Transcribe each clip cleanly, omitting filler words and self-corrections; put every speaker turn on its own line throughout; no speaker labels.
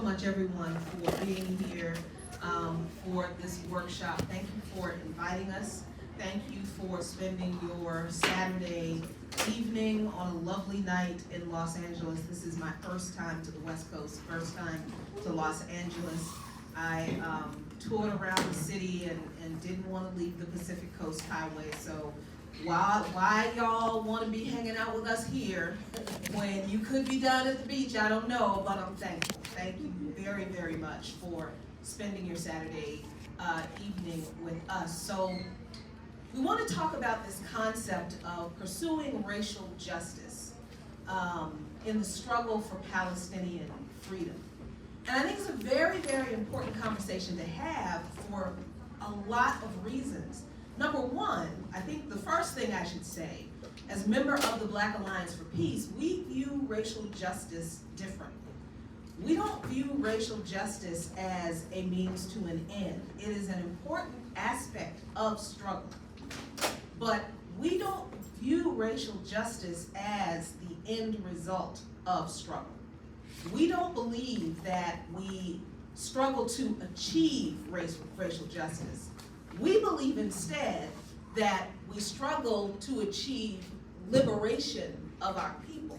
much, everyone, for being here for this workshop. Thank you for inviting us. Thank you for spending your Saturday evening on a lovely night in Los Angeles. This is my first time to the West Coast, first time to Los Angeles. I toured around the city and didn't want to leave the Pacific Coast Highway, so why y'all want to be hanging out with us here when you could be down at the beach, I don't know, but I'm thankful. Thank you very, very much for spending your Saturday evening with us. So we want to talk about this concept of pursuing racial justice in the struggle for Palestinian freedom. And I think it's a very, very important conversation to have for a lot of reasons. Number one, I think the first thing I should say, as a member of the Black Alliance for Peace, we view racial justice differently. We don't view racial justice as a means to an end. It is an important aspect of struggle. But we don't view racial justice as the end result of struggle. We don't believe that we struggle to achieve racial justice. We believe instead that we struggle to achieve liberation of our people.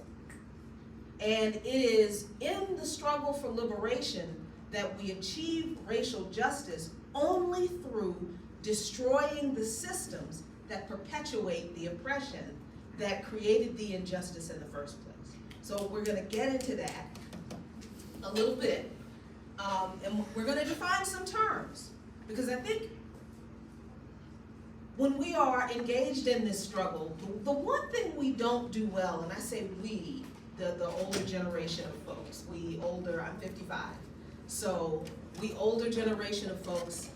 And it is in the struggle for liberation that we achieve racial justice only through destroying the systems that perpetuate the oppression that created the injustice in the first place. So we're going to get into that a little bit, and we're going to define some terms, because I think when we are engaged in this struggle, the one thing we don't do well, and I say we, the older generation of folks, I'm 55, so we older generation of folks,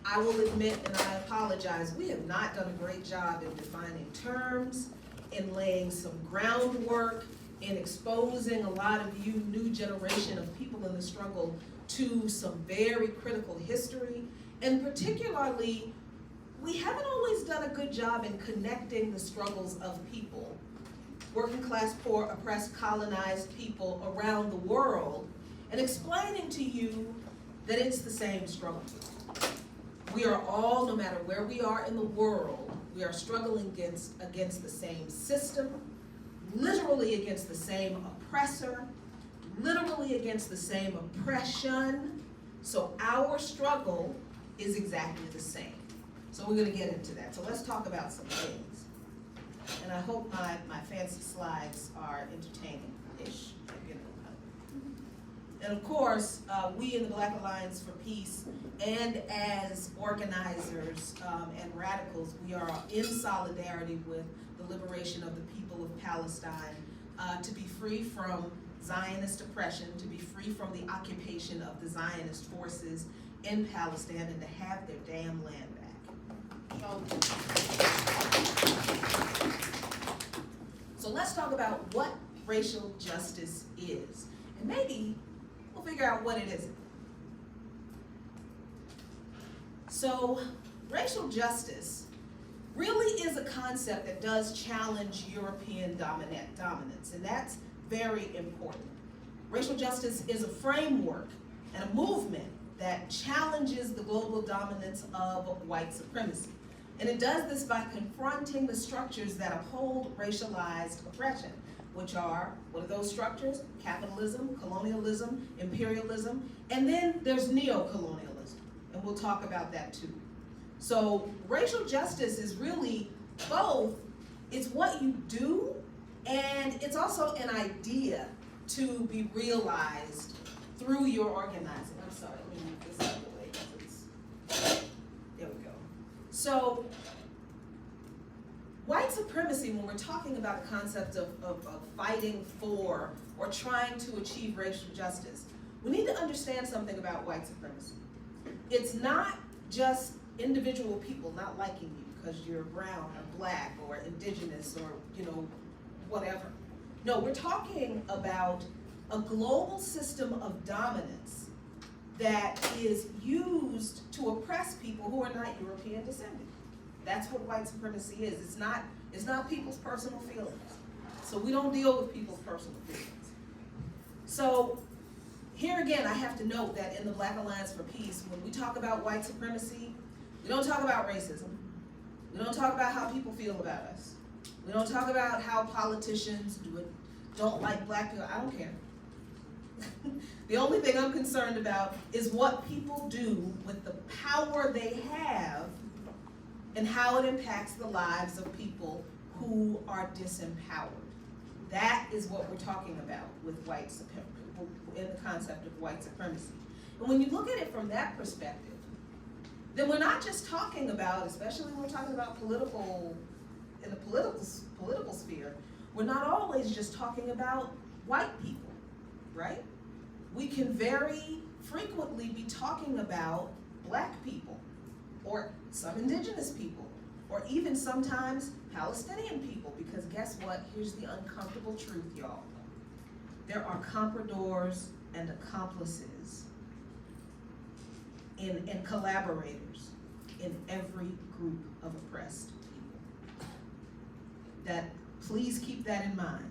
I will admit and I apologize, we have not done a great job in defining terms, in laying some groundwork, in exposing a lot of you new generation of people in the struggle to some very critical history, and particularly, we haven't always done a good job in connecting the struggles of people, working class, poor, oppressed, colonized people around the world, and explaining to you that it's the same struggle. We are all, no matter where we are in the world, we are struggling against the same system, literally against the same oppressor, literally against the same oppression. So our struggle is exactly the same. So we're going to get into that. So let's talk about some things. And I hope my fancy slides are entertaining-ish. And of course, we in the Black Alliance for Peace, and as organizers and radicals, we are in solidarity with the liberation of the people of Palestine, to be free from Zionist oppression, to be free from the occupation of the Zionist forces in Palestine, and to have their damn land back. So let's talk about what racial justice is. And maybe we'll figure out what it isn't. So racial justice really is a concept that does challenge European dominance, and that's very important. Racial justice is a framework and a movement that challenges the global dominance of white supremacy. And it does this by confronting the structures that uphold racialized oppression, which are, what are those structures? Capitalism, colonialism, imperialism, and then there's neo-colonialism, and we'll talk about that too. So racial justice is really both, it's what you do, and it's also an idea to be realized through your organizing. I'm sorry, let me move this out of the way, please. There we go. So, white supremacy, when we're talking about the concept of fighting for or trying to achieve racial justice, we need to understand something about white supremacy. It's not just individual people not liking you because you're brown or black or indigenous or, whatever. No, we're talking about a global system of dominance that is used to oppress people who are not European descended. That's what white supremacy is. It's not people's personal feelings. So we don't deal with people's personal feelings. So here again, I have to note that in the Black Alliance for Peace, when we talk about white supremacy, we don't talk about racism. We don't talk about how people feel about us. We don't talk about how politicians don't like black people. I don't care. The only thing I'm concerned about is what people do with the power they have and how it impacts the lives of people who are disempowered. That is what we're talking about with white supremacy, in the concept of white supremacy. And when you look at it from that perspective, then we're not just talking about, especially when we're talking about in the political sphere, we're not always just talking about white people, right? We can very frequently be talking about black people, or some indigenous people, or even sometimes Palestinian people, because guess what? Here's the uncomfortable truth, y'all. There are compradors and accomplices and collaborators in every group of oppressed people. Please keep that in mind.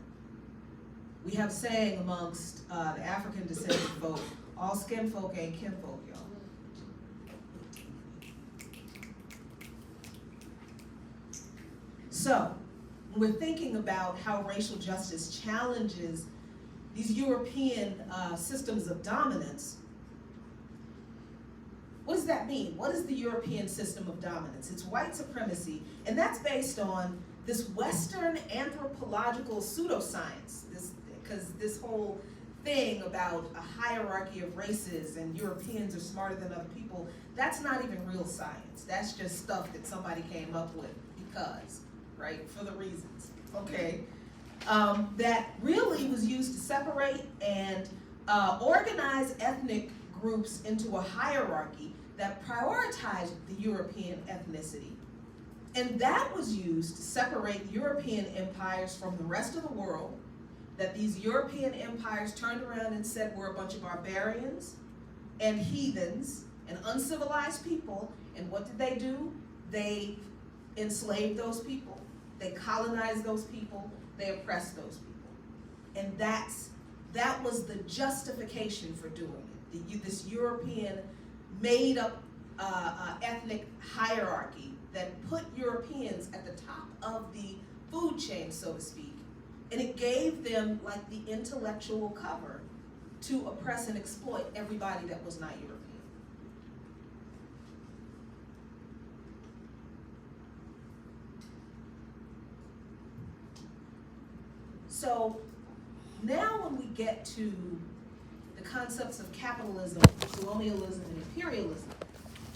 We have a saying amongst the African descended folk, all skin folk ain't kin folk, y'all. So, when we're thinking about how racial justice challenges these European systems of dominance, what does that mean? What is the European system of dominance? It's white supremacy, and that's based on this Western anthropological pseudoscience, because this whole thing about a hierarchy of races and Europeans are smarter than other people, that's not even real science. That's just stuff that somebody came up with because, right, for the reasons, okay? That really was used to separate and organize ethnic groups into a hierarchy that prioritized the European ethnicity. And that was used to separate European empires from the rest of the world, that these European empires turned around and said we're a bunch of barbarians and heathens and uncivilized people. And what did they do? They enslaved those people. They colonized those people. They oppressed those people. And that was the justification for doing it. This European made up ethnic hierarchy that put Europeans at the top of the food chain, so to speak. And it gave them like the intellectual cover to oppress and exploit everybody that was not European. So now when we get to the concepts of capitalism, colonialism, and imperialism,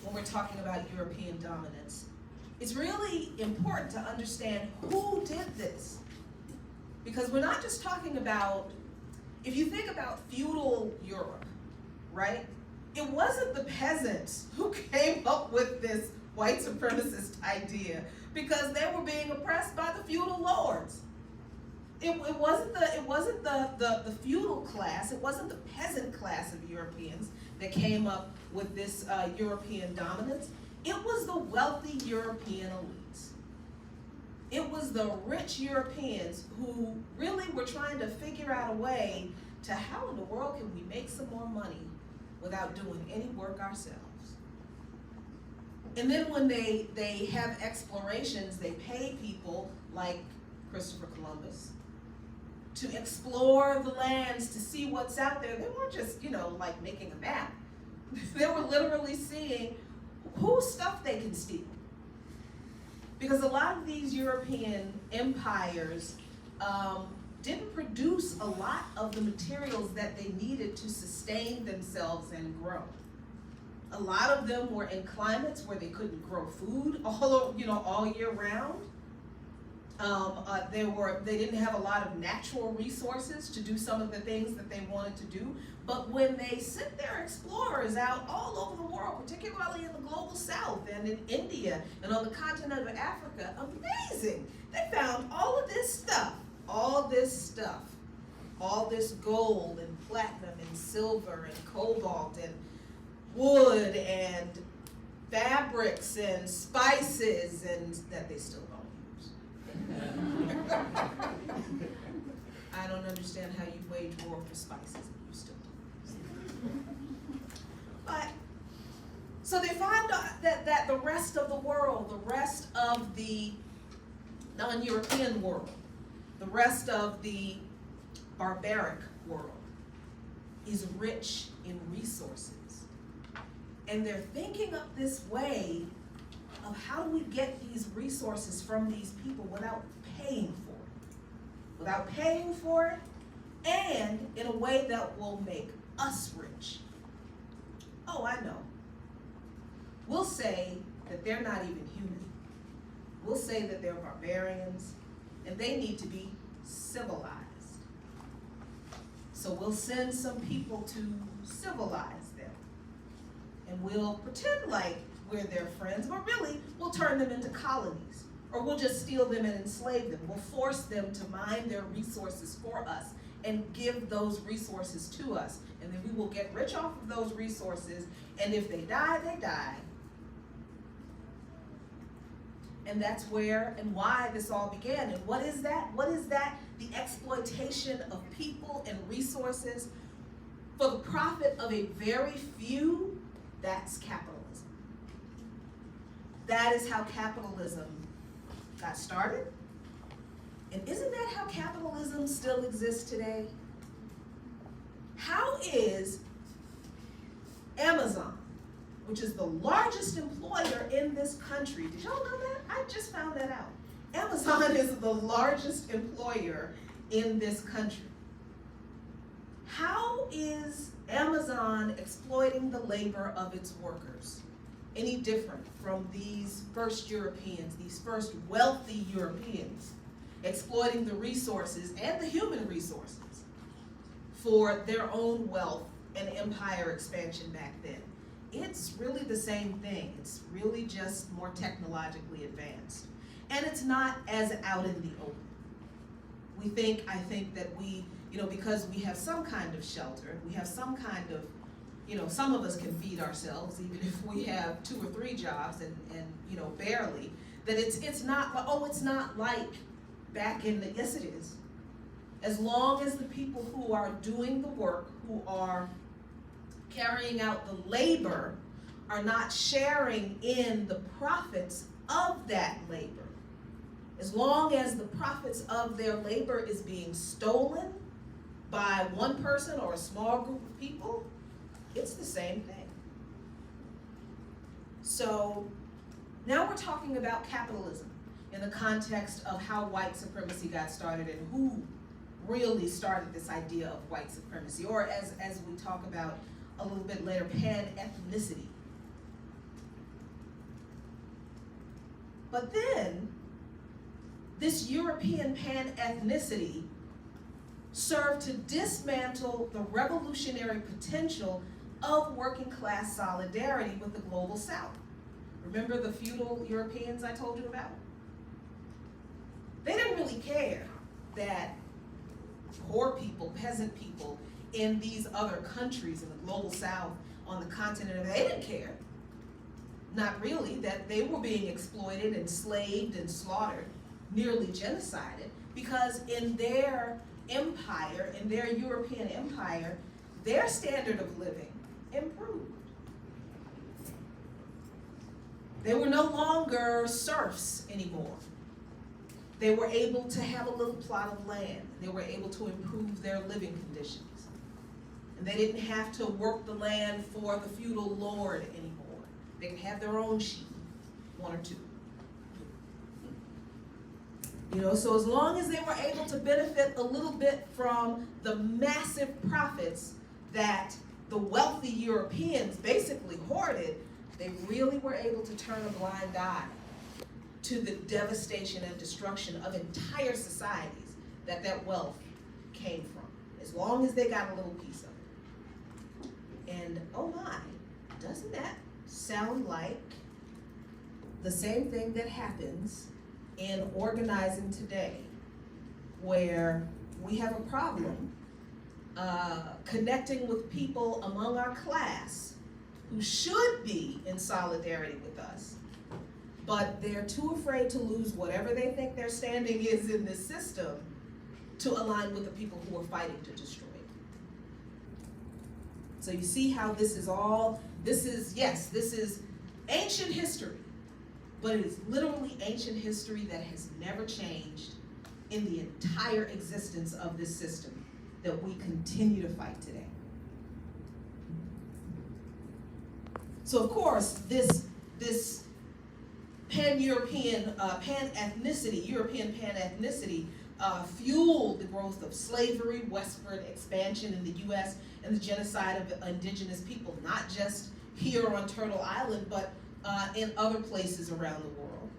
when we're talking about European dominance, it's really important to understand who did this. Because we're not just talking about, if you think about feudal Europe, right? It wasn't the peasants who came up with this white supremacist idea because they were being oppressed by the feudal lords. It wasn't the feudal class, it wasn't the peasant class of Europeans that came up with this European dominance. It was the wealthy European elites. It was the rich Europeans who really were trying to figure out a way to how in the world can we make some more money without doing any work ourselves. And then when they have explorations, they pay people like Christopher Columbus to explore the lands, to see what's out there. They weren't just, like making a map. They were literally seeing whose stuff they can steal. Because a lot of these European empires didn't produce a lot of the materials that they needed to sustain themselves and grow. A lot of them were in climates where they couldn't grow food all year round. They didn't have a lot of natural resources to do some of the things that they wanted to do. But when they sent their explorers out all over the world, particularly in the global south and in India and on the continent of Africa, amazing. They found all of this stuff, all this gold and platinum and silver and cobalt and wood and fabrics and spices and that they still don't use. I don't understand how you wage war for spices and you still don't use them. So they find that the rest of the world, the rest of the non-European world, the rest of the barbaric world is rich in resources. And they're thinking up this way of how do we get these resources from these people without paying for it? Without paying for it, and in a way that will make us rich. Oh, I know. We'll say that they're not even human. We'll say that they're barbarians, and they need to be civilized. So we'll send some people to civilize them. And we'll pretend like we're their friends, but really, we'll turn them into colonies. Or we'll just steal them and enslave them. We'll force them to mine their resources for us and give those resources to us. And then we will get rich off of those resources, and if they die, they die. And that's where and why this all began. And what is that? What is that? The exploitation of people and resources for the profit of a very few. That's capitalism. That is how capitalism got started. And isn't that how capitalism still exists today? How is Amazon, which is the largest employer in this country, did y'all know that? I just found that out. Amazon is the largest employer in this country. How is Amazon exploiting the labor of its workers any different from these first Europeans, these first wealthy Europeans, exploiting the resources and the human resources for their own wealth and empire expansion back then? It's really the same thing. It's really just more technologically advanced. And it's not as out in the open. I think that we, because we have some kind of shelter, we have some kind of, some of us can feed ourselves, even if we have 2 or 3 jobs and barely, that it's not like back in the, yes it is. As long as the people who are doing the work, who are carrying out the labor, are not sharing in the profits of that labor, as long as the profits of their labor is being stolen by one person or a small group of people, it's the same thing. So now we're talking about capitalism in the context of how white supremacy got started and who really started this idea of white supremacy, or as we talk about a little bit later, pan-ethnicity. But then, this European pan-ethnicity served to dismantle the revolutionary potential of working class solidarity with the global South. Remember the feudal Europeans I told you about? They didn't really care that poor people, peasant people in these other countries in the global South, on the continent, they didn't care. Not really, that they were being exploited, enslaved, and slaughtered, nearly genocided, because in their empire, in their European empire, their standard of living improved. They were no longer serfs anymore. They were able to have a little plot of land. They were able to improve their living conditions. And they didn't have to work the land for the feudal lord anymore. They could have their own sheep, 1 or 2. So as long as they were able to benefit a little bit from the massive profits that the wealthy Europeans basically hoarded, they really were able to turn a blind eye to the devastation and destruction of entire societies that wealth came from, as long as they got a little piece of it. And oh my, doesn't that sound like the same thing that happens in organizing today, where we have a problem connecting with people among our class who should be in solidarity with us, but they're too afraid to lose whatever they think their standing is in this system to align with the people who are fighting to destroy it. It's So you see how this is ancient history, but it is literally ancient history that has never changed in the entire existence of this system that we continue to fight today. So of course, this European pan-ethnicity fueled the growth of slavery, westward expansion in the U.S., and the genocide of indigenous people, not just here on Turtle Island, but in other places around the world.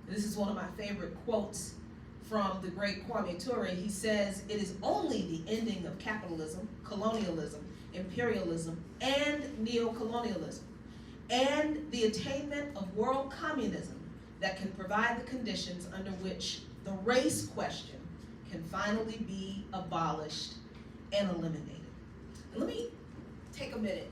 And this is one of my favorite quotes from the great Nkrumah-Ture. He says, "It is only the ending of capitalism, colonialism, imperialism, and neocolonialism, and the attainment of world communism that can provide the conditions under which the race question can finally be abolished and eliminated." And let me take a minute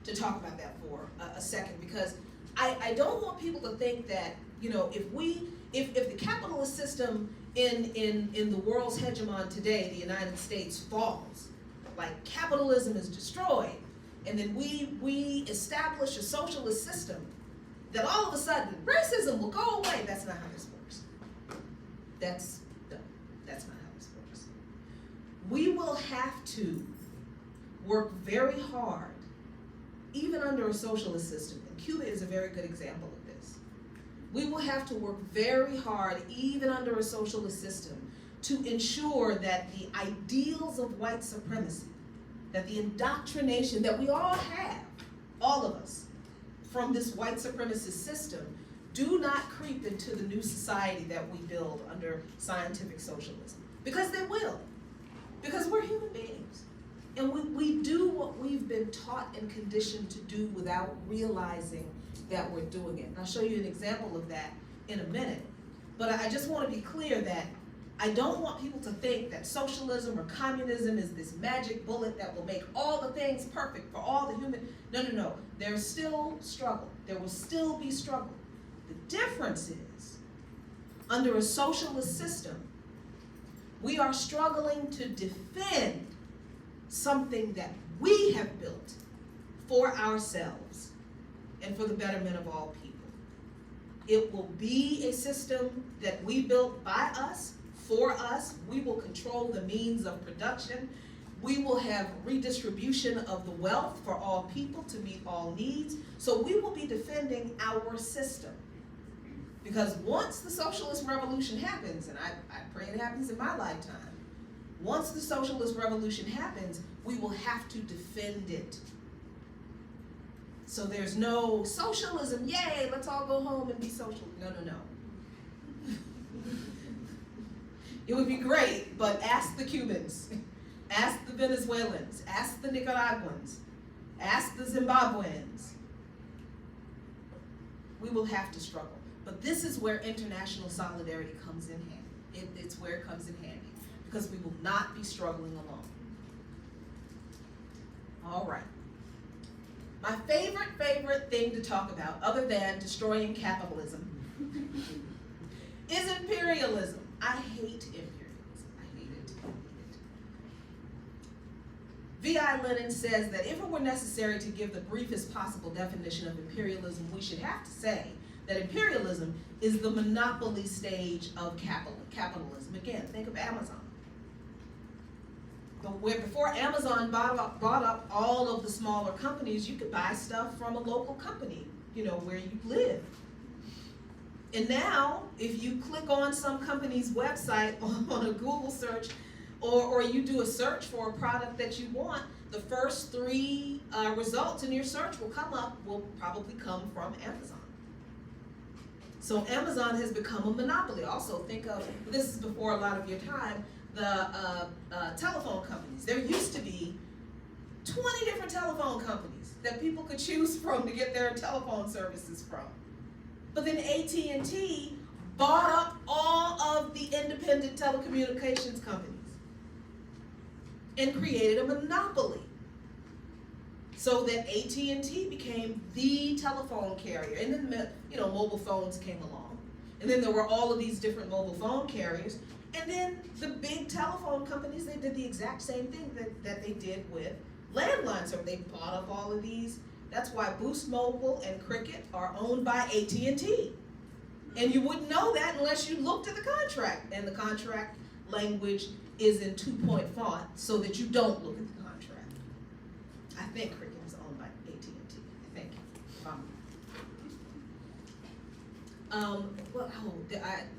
to talk about that for a second, because I don't want people to think that, if the capitalist system in the world's hegemon today, the United States, falls, like capitalism is destroyed, and then we establish a socialist system, that all of a sudden racism will go away. That's not how this works. That's not how this works. We will have to work very hard, even under a socialist system, and Cuba is a very good example of this. We will have to work very hard, even under a socialist system, to ensure that the ideals of white supremacy, that the indoctrination that we all have, all of us, from this white supremacist system, do not creep into the new society that we build under scientific socialism. Because they will. Because we're human beings. And we do what we've been taught and conditioned to do without realizing that we're doing it. And I'll show you an example of that in a minute. But I just want to be clear that I don't want people to think that socialism or communism is this magic bullet that will make all the things perfect for all the human. No. There's still struggle. There will still be struggle. The difference is, under a socialist system, we are struggling to defend something that we have built for ourselves and for the betterment of all people. It will be a system that we built by us, for us. We will control the means of production. We will have redistribution of the wealth for all people to meet all needs. So we will be defending our system. Because once the socialist revolution happens, and I pray it happens in my lifetime, once the socialist revolution happens, we will have to defend it. So there's no socialism, yay, let's all go home and be social. No. It would be great, but ask the Cubans, ask the Venezuelans, ask the Nicaraguans, ask the Zimbabweans. We will have to struggle. But this is where international solidarity comes in handy. It's where it comes in handy, because we will not be struggling alone. All right. My favorite thing to talk about, other than destroying capitalism, is imperialism. I hate imperialism. I hate it. V.I. Lenin says that if it were necessary to give the briefest possible definition of imperialism, we should have to say that imperialism is the monopoly stage of capitalism. Again, think of Amazon. Before Amazon bought up all of the smaller companies, you could buy stuff from a local company, where you live. And now, if you click on some company's website on a Google search, or you do a search for a product that you want, the first 3 results in your search will probably come from Amazon. So Amazon has become a monopoly. Also, think of, this is before a lot of your time, the telephone companies. There used to be 20 different telephone companies that people could choose from to get their telephone services from. But then AT&T bought up all of the independent telecommunications companies and created a monopoly, so that AT&T became the telephone carrier. And then, mobile phones came along. And then there were all of these different mobile phone carriers. And then the big telephone companies, they did the exact same thing that they did with landlines. So they bought up all of these. That's why Boost Mobile and Cricket are owned by AT&T. And you wouldn't know that unless you looked at the contract. And the contract language is in 2-point font so that you don't look at the contract. I think Cricket is owned by AT&T. I think.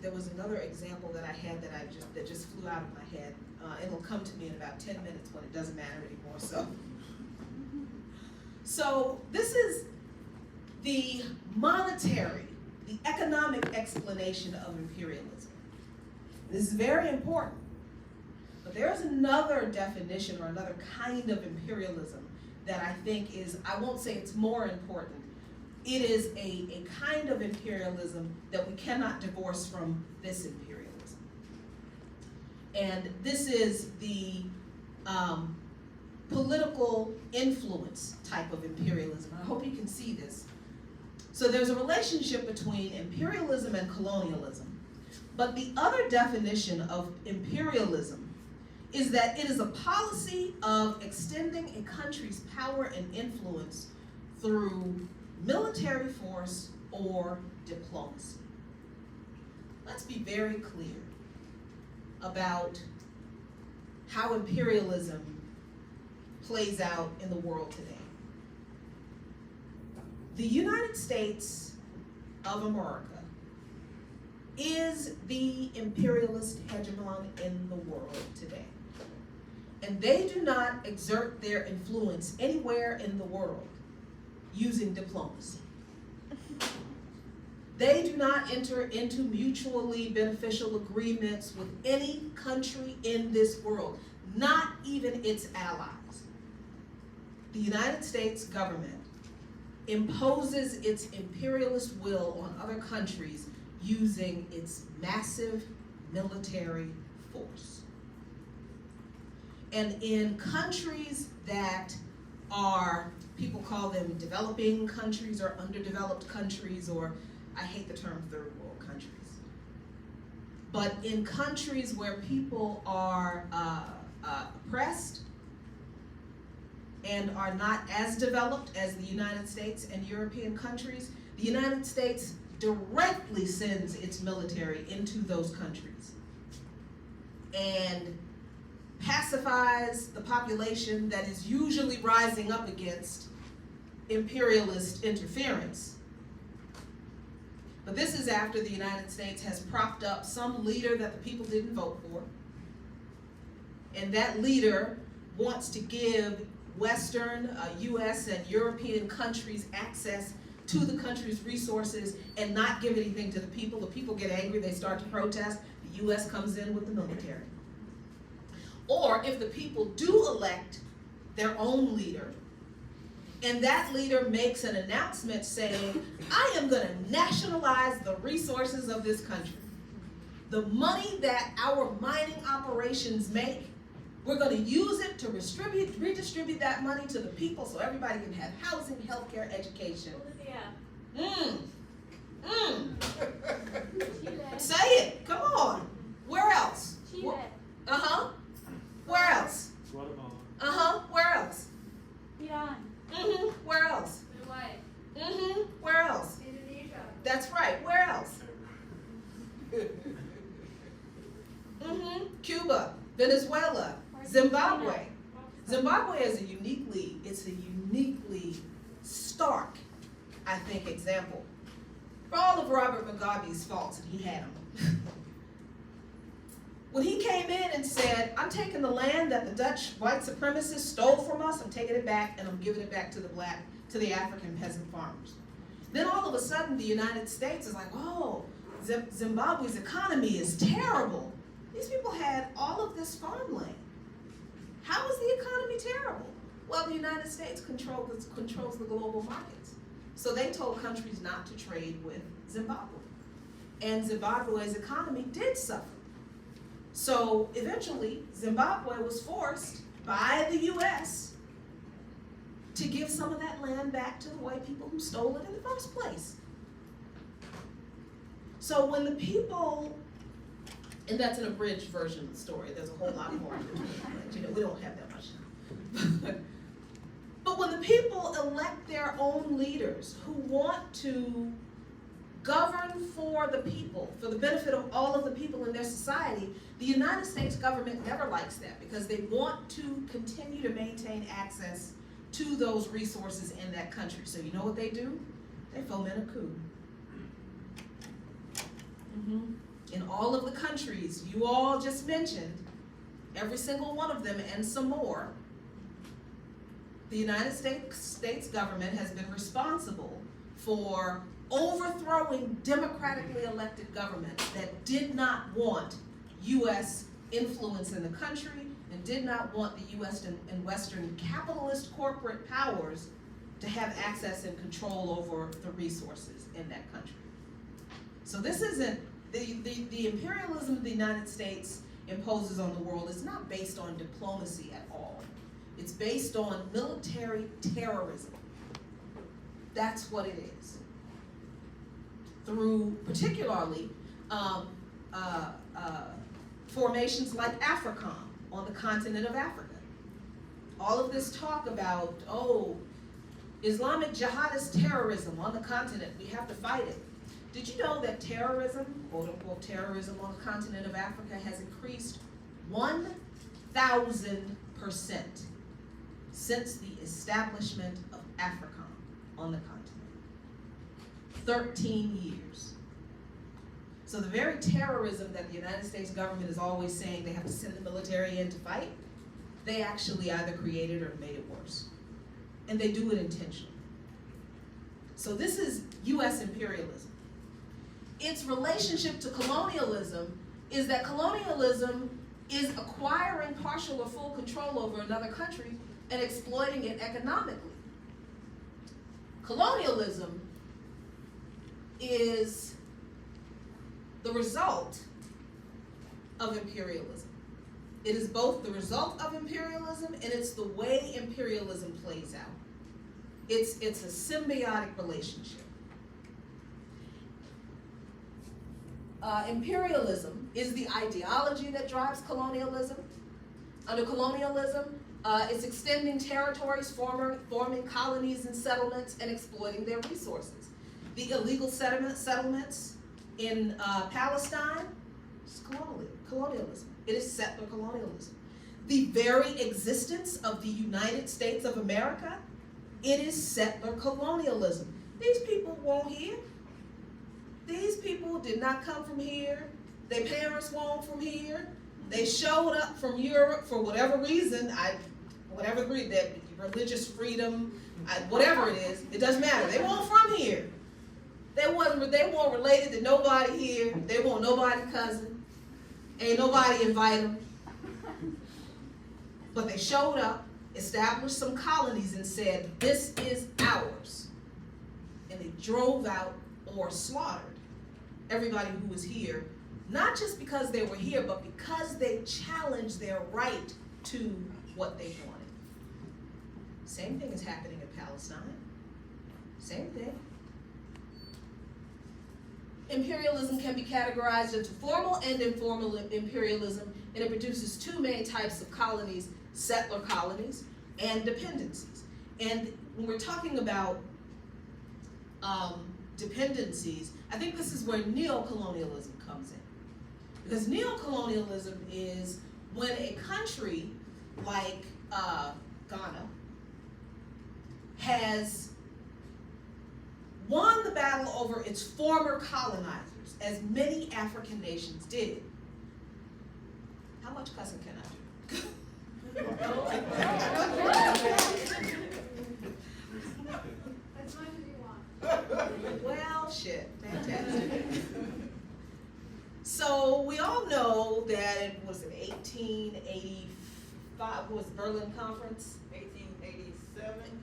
There was another example that I had that just flew out of my head. It'll come to me in about 10 minutes when it doesn't matter anymore. So this is the monetary, the economic explanation of imperialism. This is very important. But there's another definition or another kind of imperialism that I think is, I won't say it's more important. It is a kind of imperialism that we cannot divorce from this imperialism. And this is the political influence type of imperialism. I hope you can see this. So there's a relationship between imperialism and colonialism. But the other definition of imperialism is that it is a policy of extending a country's power and influence through military force or diplomacy. Let's be very clear about how imperialism plays out in the world today. The United States of America is the imperialist hegemon in the world today. And they do not exert their influence anywhere in the world using diplomacy. They do not enter into mutually beneficial agreements with any country in this world, not even its allies. The United States government imposes its imperialist will on other countries using its massive military force. And in countries that are, people call them developing countries or underdeveloped countries, or I hate the term third world countries. But in countries where people are oppressed and are not as developed as the United States and European countries, the United States directly sends its military into those countries and pacifies the population that is usually rising up against imperialist interference. But this is after the United States has propped up some leader that the people didn't vote for. And that leader wants to give Western, US and European countries access to the country's resources and not give anything to the people. The people get angry, they start to protest. The US comes in with the military. Or if the people do elect their own leader, and that leader makes an announcement saying, I am going to nationalize the resources of this country. The money that our mining operations make, we're going to use it to redistribute that money to the people so everybody can have housing, healthcare, education. Say it. Come on. Where else?
Chile.
Where else?
Guatemala.
Where else?
Iran.
Where else?
Uruguay.
Where else?
Indonesia.
That's right. Where else? Cuba, Venezuela, Zimbabwe. Zimbabwe is a uniquely stark, I think, example. For all of Robert Mugabe's faults, and he had them. When he came in and said, I'm taking the land that the Dutch white supremacists stole from us, I'm taking it back and I'm giving it back to the African peasant farmers. Then all of a sudden the United States is like, oh, Zimbabwe's economy is terrible. These people had all of this farmland. How is the economy terrible? Well, the United States controls the global markets. So they told countries not to trade with Zimbabwe. And Zimbabwe's economy did suffer. So eventually, Zimbabwe was forced by the US to give some of that land back to the white people who stole it in the first place. So when the people And that's an abridged version of the story. There's a whole lot more. But, we don't have that much time. But when the people elect their own leaders who want to govern for the people, for the benefit of all of the people in their society, the United States government never likes that because they want to continue to maintain access to those resources in that country. So you know what they do? They foment a coup. In all of the countries you all just mentioned, every single one of them and some more, the United States government has been responsible for overthrowing democratically elected governments that did not want U.S. influence in the country and did not want the U.S. and Western capitalist corporate powers to have access and control over the resources in that country. So this isn't, the imperialism the United States imposes on the world is not based on diplomacy at all. It's based on military terrorism. That's what it is. Through particularly formations like AFRICOM on the continent of Africa. All of this talk about, Islamic jihadist terrorism on the continent, we have to fight it. Did you know that terrorism, quote unquote terrorism on the continent of Africa has increased 1,000% since the establishment of AFRICOM on the continent? 13 years. So the very terrorism that the United States government is always saying they have to send the military in to fight, they actually either created or made it worse. And they do it intentionally. So this is U.S. imperialism. Its relationship to colonialism is that colonialism is acquiring partial or full control over another country and exploiting it economically. Colonialism is the result of imperialism. It is both the result of imperialism and it's the way imperialism plays out. It's a symbiotic relationship. Imperialism is the ideology that drives colonialism. Under colonialism, it's extending territories, forming colonies and settlements, and exploiting their resources. The illegal settlements in Palestine is colonialism. It is settler colonialism. The very existence of the United States of America, it is settler colonialism. These people weren't here. These people did not come from here. Their parents weren't from here. They showed up from Europe for whatever reason, that religious freedom, whatever it is, it doesn't matter. They weren't from here. They weren't related to nobody here. They weren't nobody's cousin. Ain't nobody invite them. But they showed up, established some colonies and said, this is ours. And they drove out or slaughtered everybody who was here, not just because they were here, but because they challenged their right to what they wanted. Same thing is happening in Palestine. Same thing. Imperialism can be categorized into formal and informal imperialism, and it produces two main types of colonies: settler colonies and dependencies. And when we're talking about dependencies, I think this is where neocolonialism comes in. Because neocolonialism is when a country like Ghana has won the battle over its former colonizers, as many African nations did. How much cussing can I do?
As much as you want.
Well, shit, fantastic. So we all know that it was in 1885, what was the Berlin Conference?
1887.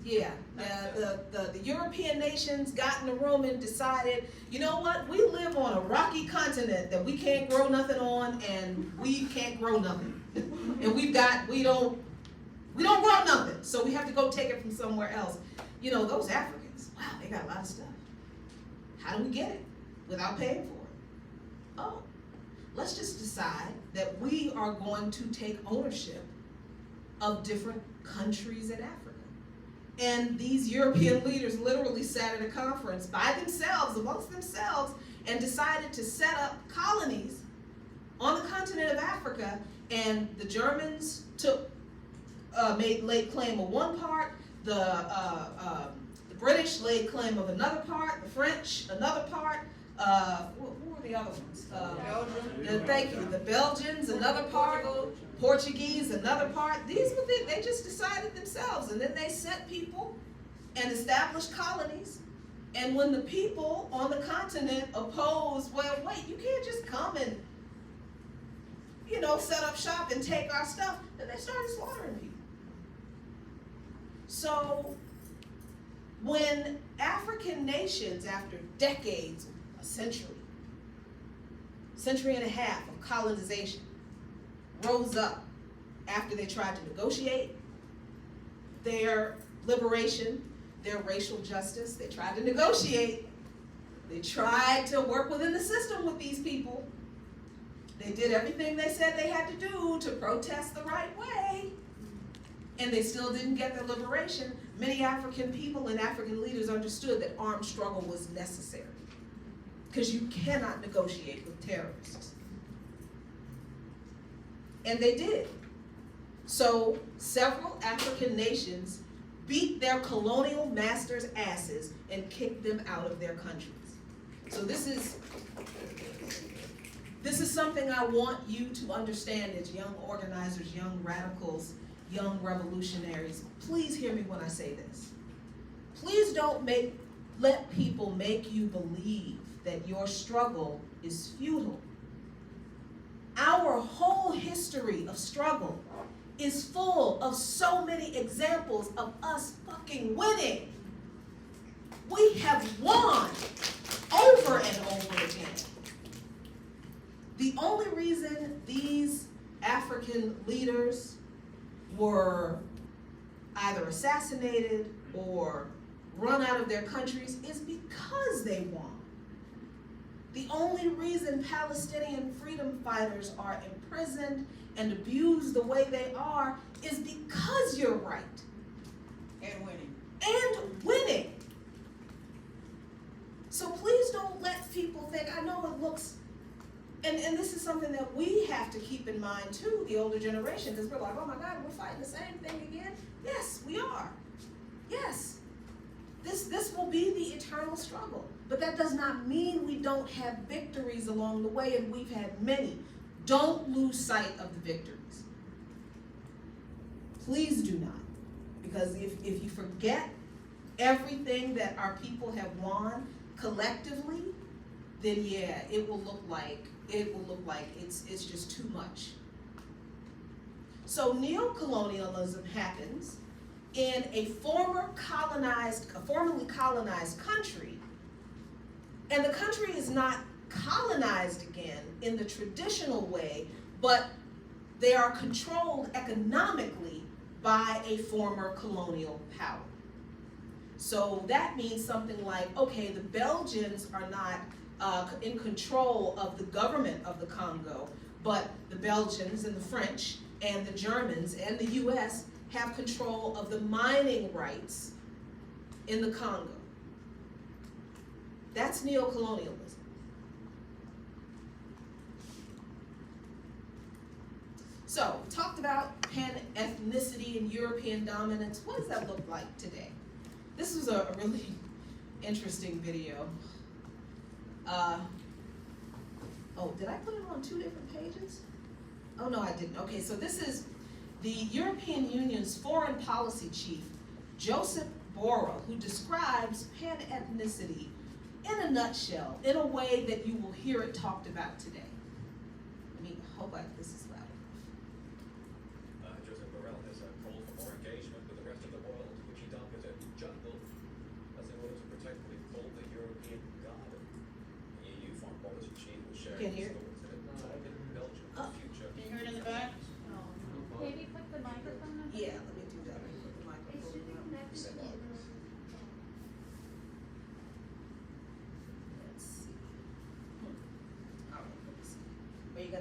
Yeah, the European nations got in the room and decided, you know what, we live on a rocky continent that we can't grow nothing on, and we can't grow nothing. And we don't grow nothing, so we have to go take it from somewhere else. You know, those Africans, wow, they got a lot of stuff. How do we get it without paying for it? Oh, let's just decide that we are going to take ownership of different countries in Africa. And these European leaders literally sat at a conference by themselves, amongst themselves, and decided to set up colonies on the continent of Africa. And the Germans laid claim of one part, the British laid claim of another part, the French another part. Who were the other ones? Thank you. The Belgians another part, Portuguese another part. These were they just decided themselves, and then they sent people and established colonies. And when the people on the continent opposed, well, wait, you can't just come and set up shop and take our stuff, then they started slaughtering people. So when African nations, after decades, a century and a half of colonization, rose up after they tried to negotiate their liberation, their racial justice, they tried to negotiate, they tried to work within the system with these people. They did everything they said they had to do to protest the right way, and they still didn't get their liberation. Many African people and African leaders understood that armed struggle was necessary, because you cannot negotiate with terrorists. And they did. So several African nations beat their colonial masters' asses and kicked them out of their countries. So this is something I want you to understand as young organizers, young radicals, young revolutionaries. Please hear me when I say this. Please don't let people make you believe that your struggle is futile. Our whole history of struggle is full of so many examples of us fucking winning. We have won over and over again. The only reason these African leaders were either assassinated or run out of their countries is because they won. The only reason Palestinian freedom fighters are imprisoned and abused the way they are is because you're right.
And winning.
And winning. So please don't let people think, I know it looks, and this is something that we have to keep in mind too, the older generation, because we're like, oh my God, we're fighting the same thing again? Yes, we are. Yes. This will be the eternal struggle. But that does not mean we don't have victories along the way, and we've had many. Don't lose sight of the victories. Please do not. Because if you forget everything that our people have won collectively, then yeah, it will look like it's just too much. So neocolonialism happens in a formerly colonized country, and the country is not colonized again in the traditional way, but they are controlled economically by a former colonial power. So that means something like, okay, the Belgians are not in control of the government of the Congo, but the Belgians and the French and the Germans and the US have control of the mining rights in the Congo. That's neocolonialism. So, talked about pan-ethnicity and European dominance. What does that look like today? This was a really interesting video. Oh, did I put it on 2 different pages? Oh no, I didn't. Okay, so this is the European Union's foreign policy chief, Joseph Borrell, who describes pan-ethnicity in a nutshell, in a way that you will hear it talked about today. Hope this is loud enough.
Joseph Borrell has called for more engagement with the rest of the world, which he dubbed as a jungle, as in order to protect what he called the European garden. The EU foreign policy chief will share
Can't
his
hear.
thoughts that it target Belgium's future.
Can you hear it in the back?
Maybe put the microphone on.
Yeah, let me do that. Let me put the
It
microphone
should be
up.
connected to the.
Let's see. All right, let me see. Oh, you got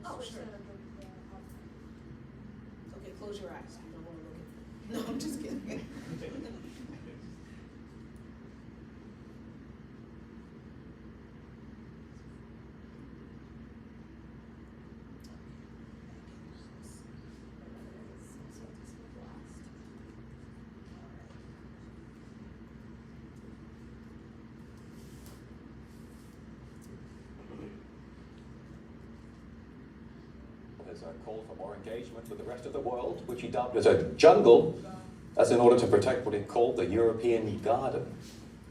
Oh,
switch
sure.
the
Okay, close your eyes. You don't want to look at. No, I'm just kidding.
There's a call for more engagement with the rest of the world, which he dubbed as a jungle, as in order to protect what he called the European garden.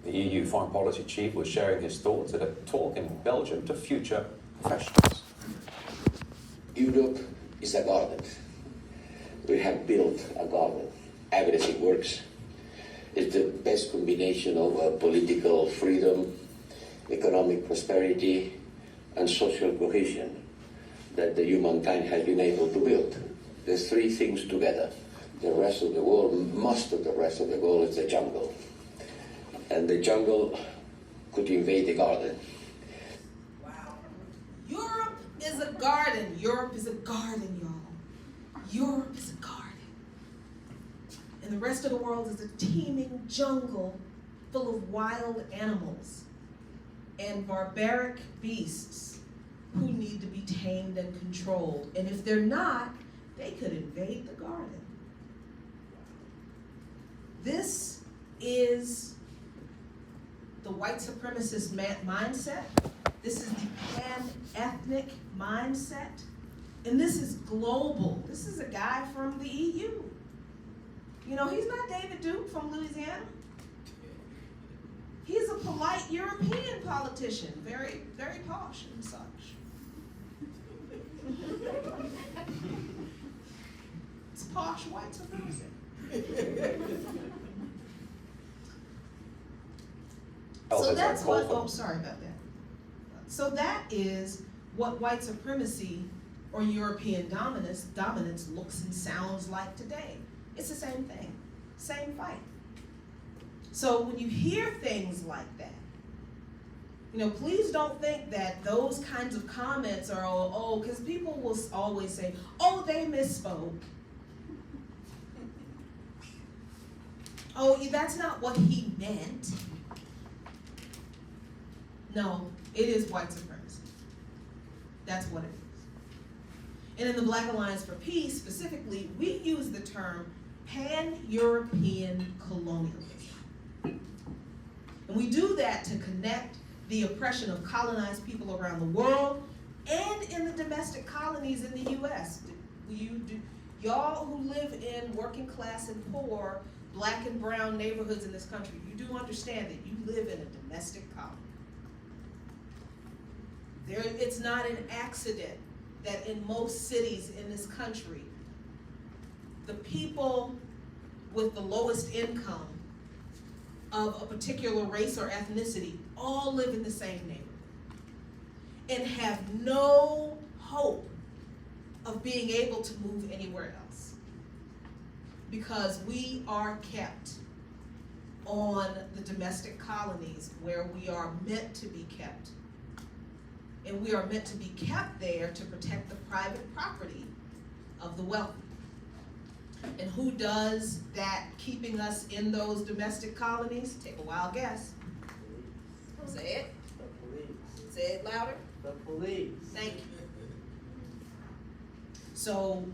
The EU foreign policy chief was sharing his thoughts at a talk in Belgium to future professionals.
Europe is a garden. We have built a garden. Everything works. It's the best combination of political freedom, economic prosperity, and social cohesion that the humankind has been able to build. The three things together. The rest of the world, most of the rest of the world is the jungle. And the jungle could invade the garden.
Wow. Europe is a garden. Europe is a garden, y'all. Europe is a garden. And the rest of the world is a teeming jungle full of wild animals and barbaric beasts who need to be tamed and controlled. And if they're not, they could invade the garden. This is the white supremacist mindset. This is the pan-ethnic mindset. And this is global. This is a guy from the EU. You know, he's not David Duke from Louisiana. He's a polite European politician, very, very posh and such. It's posh white supremacy. So that's what, oh, sorry about that. So that is what white supremacy or European dominance looks and sounds like today. It's the same thing, same fight. So when you hear things like that, you know, please don't think that those kinds of comments are, oh, because people will always say, oh, they misspoke. Oh, that's not what he meant. No, it is white supremacy. That's what it is. And in the Black Alliance for Peace, specifically, we use the term pan-European colonialism. And we do that to connect the oppression of colonized people around the world and in the domestic colonies in the U.S. Y'all who live in working class and poor, black and brown neighborhoods in this country, you do understand that you live in a domestic colony. It's not an accident that in most cities in this country, the people with the lowest income of a particular race or ethnicity all live in the same neighborhood and have no hope of being able to move anywhere else because we are kept on the domestic colonies where we are meant to be kept. And we are meant to be kept there to protect the private property of the wealthy. And who does that keeping us in those domestic colonies? Take a wild guess. Say it.
The police.
Say it louder.
The police.
Thank you. So,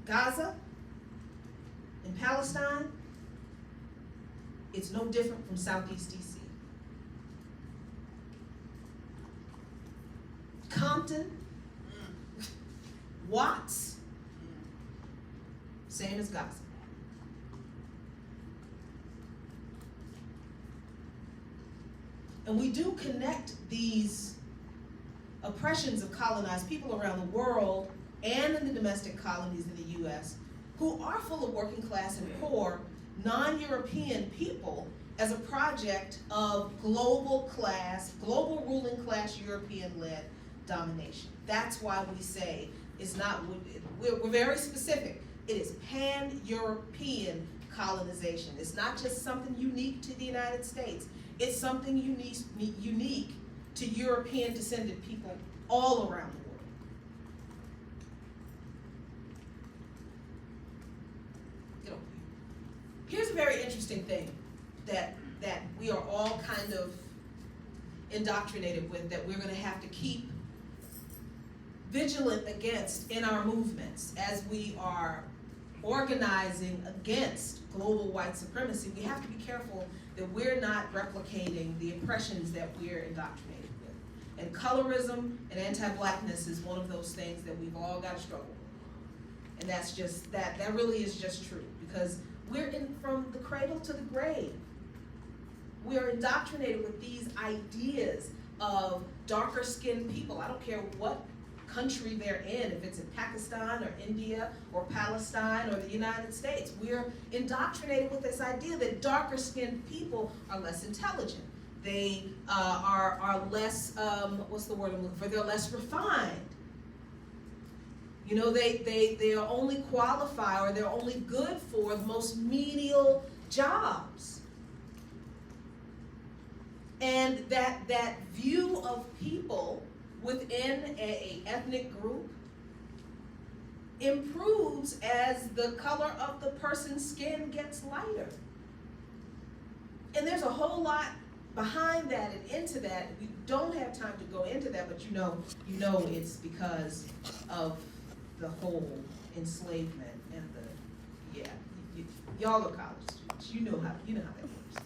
Gaza and Palestine, it's no different from Southeast DC. Compton, Watts, same as Gaza. And we do connect these oppressions of colonized people around the world and in the domestic colonies in the U.S. who are full of working class and poor, non-European people as a project of global ruling class European-led domination. That's why we say it's not, we're very specific. It is pan-European colonization. It's not just something unique to the United States. It's something unique to European descended people all around the world. Here's a very interesting thing that we are all kind of indoctrinated with, that we're gonna have to keep vigilant against in our movements as we are organizing against global white supremacy. We have to be careful that we're not replicating the oppressions that we're indoctrinated with. And colorism and anti-blackness is one of those things that we've all got to struggle with. And that's just, that really is just true, because we're in from the cradle to the grave. We are indoctrinated with these ideas of darker skinned people. I don't care what country they're in, if it's in Pakistan or India or Palestine or the United States. We're indoctrinated with this idea that darker skinned people are less intelligent. They are less, what's the word I'm looking for? They're less refined. You know, they are only qualified, or they're only good for the most menial jobs. And that view of people within a ethnic group improves as the color of the person's skin gets lighter. And there's a whole lot behind that and into that. We don't have time to go into that, but you know it's because of the whole enslavement and y'all are college students. You know how that works.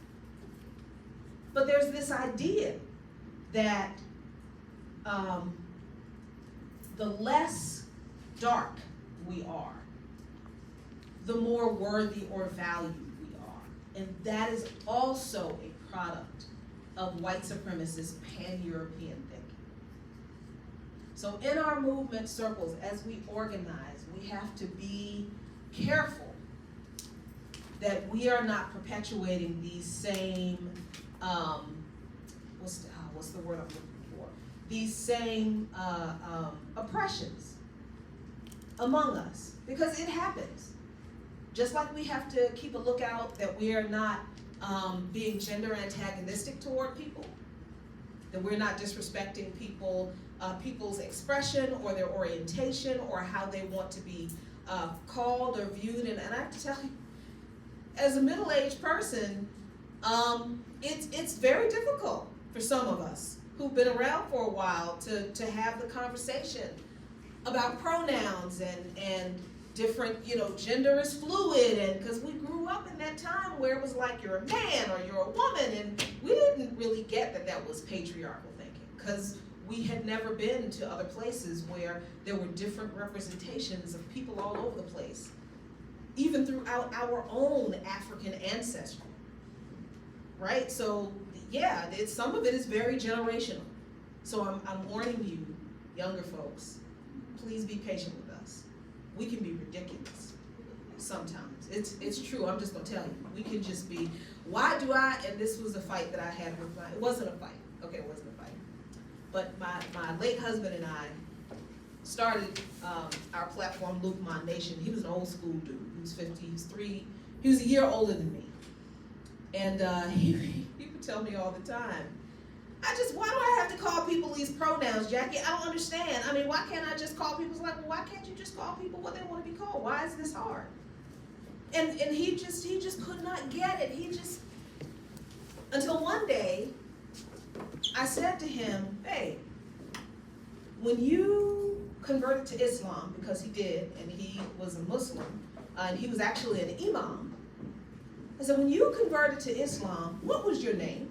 But there's this idea that the less dark we are, the more worthy or valued we are. And that is also a product of white supremacist pan-European thinking. So in our movement circles, as we organize, we have to be careful that we are not perpetuating these same, what's the word I'm looking for? These same oppressions among us, because it happens. Just like we have to keep a lookout that we are not being gender antagonistic toward people, that we're not disrespecting people's expression or their orientation or how they want to be called or viewed. And I have to tell you, as a middle-aged person, it's very difficult for some of us who've been around for a while to have the conversation about pronouns and different, gender is fluid, and because we grew up in that time where it was like you're a man or you're a woman, and we didn't really get that was patriarchal thinking, because we had never been to other places where there were different representations of people all over the place, even throughout our own African ancestry, right? So yeah, some of it is very generational. So I'm warning you, younger folks, please be patient with us. We can be ridiculous sometimes. It's true, I'm just gonna tell you. We can just be, and this was a fight that I had with it wasn't a fight, okay, it wasn't a fight. But my late husband and I started our platform, Luqman Nation. He was an old school dude. He was 50, he was a year older than me. And he would tell me all the time, why do I have to call people these pronouns, Jackie? I don't understand. I mean, why can't I just call people? It's like, well, why can't you just call people what they want to be called? Why is this hard? And he just could not get it. Until one day, I said to him, hey, when you converted to Islam, because he did, and he was a Muslim, and he was actually an imam, I said, when you converted to Islam, what was your name?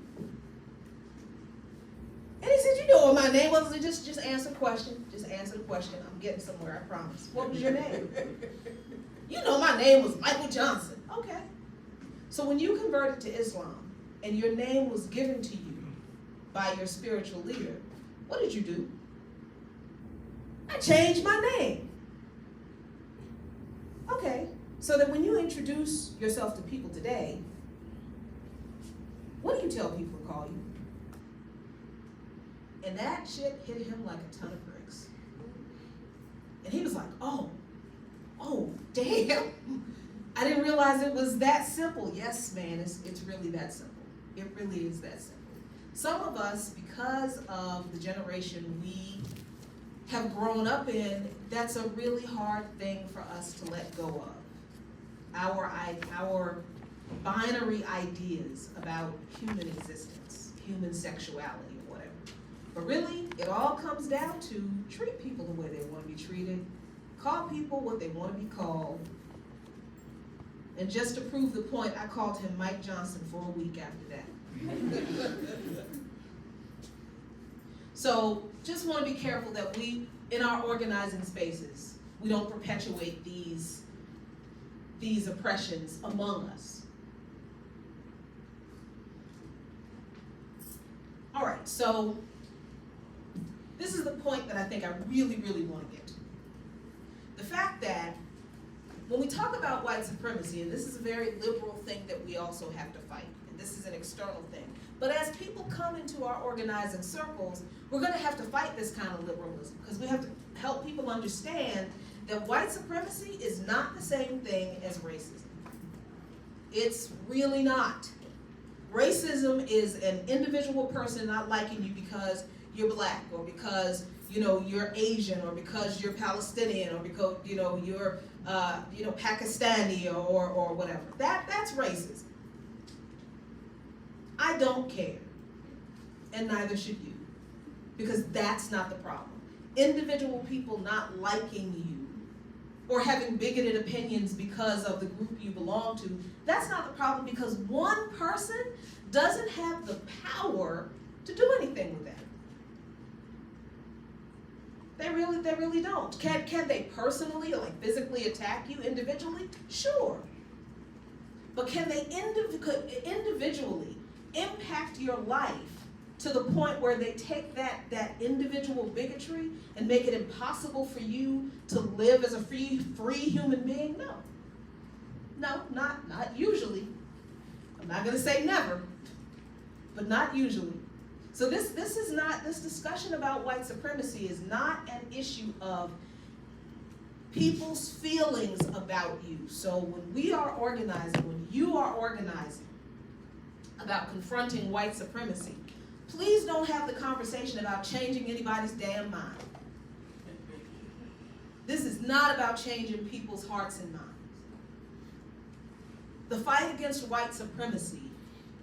And he said, you know what my name was? Just answer the question. Just answer the question. I'm getting somewhere, I promise. What was your name? You know my name was Michael Johnson. Okay. So when you converted to Islam and your name was given to you by your spiritual leader, what did you do? I changed my name. Okay. So that when you introduce yourself to people today, what do you tell people to call you? And that shit hit him like a ton of bricks. And he was like, oh, damn. I didn't realize it was that simple. Yes, man, it's really that simple. It really is that simple. Some of us, because of the generation we have grown up in, that's a really hard thing for us to let go of. Our binary ideas about human existence, human sexuality, or whatever. But really, it all comes down to treat people the way they want to be treated, call people what they want to be called. And just to prove the point, I called him Mike Johnson for a week after that. So just want to be careful that we, in our organizing spaces, we don't perpetuate these oppressions among us. All right, so this is the point that I think I really, really want to get to. The fact that when we talk about white supremacy, and this is a very liberal thing that we also have to fight, and this is an external thing, but as people come into our organizing circles, we're going to have to fight this kind of liberalism, because we have to help people understand that white supremacy is not the same thing as racism. It's really not. Racism is an individual person not liking you because you're black, or because you're Asian, or because you're Palestinian, or because you're Pakistani, or whatever. That's racism. I don't care, and neither should you, because that's not the problem. Individual people not liking you or having bigoted opinions because of the group you belong to, that's not the problem, because one person doesn't have the power to do anything with that. They really don't. Can they personally, or like physically attack you individually? Sure. But can they individually impact your life to the point where they take that individual bigotry and make it impossible for you to live as a free human being? No, not usually. I'm not gonna say never, but not usually. So this discussion about white supremacy is not an issue of people's feelings about you. So when we are organizing, when you are organizing about confronting white supremacy, please don't have the conversation about changing anybody's damn mind. This is not about changing people's hearts and minds. The fight against white supremacy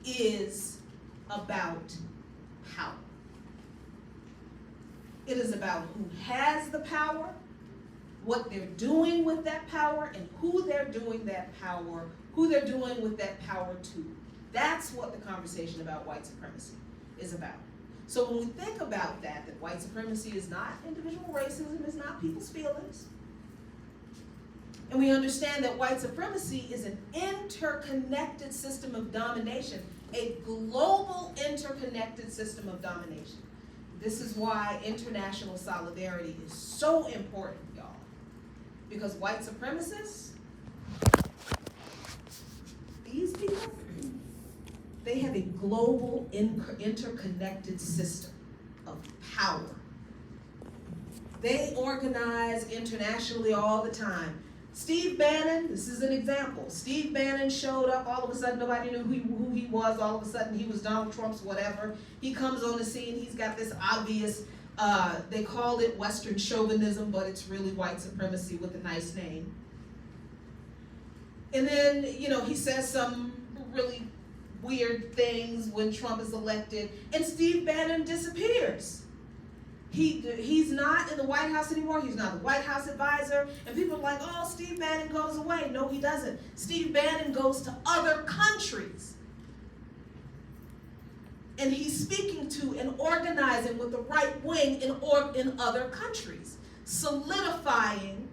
is about power. It is about who has the power, what they're doing with that power, and who they're doing with that power to. That's what the conversation about white supremacy is about. So when we think about that white supremacy is not individual racism, is not people's feelings, and we understand that white supremacy is an interconnected system of domination, a global interconnected system of domination. This is why international solidarity is so important, y'all. Because white supremacists, these people, they have a global interconnected system of power. They organize internationally all the time. Steve Bannon, this is an example. Steve Bannon showed up, all of a sudden nobody knew who he was, all of a sudden he was Donald Trump's whatever. He comes on the scene, he's got this obvious, they called it Western chauvinism, but it's really white supremacy with a nice name. And then, he says some really weird things when Trump is elected, and Steve Bannon disappears. He's not in the White House anymore. He's not the White House advisor. And people are like, oh, Steve Bannon goes away. No, he doesn't. Steve Bannon goes to other countries. And he's speaking to and organizing with the right wing in other countries, solidifying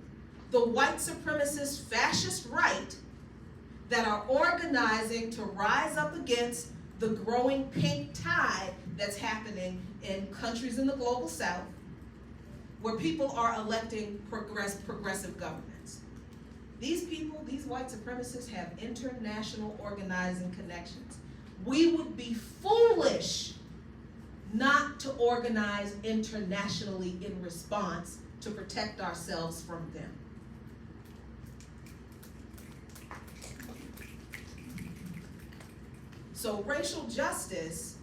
the white supremacist fascist right that are organizing to rise up against the growing pink tide that's happening in countries in the global south, where people are electing progressive governments. These people, these white supremacists, have international organizing connections. We would be foolish not to organize internationally in response to protect ourselves from them. So racial justice,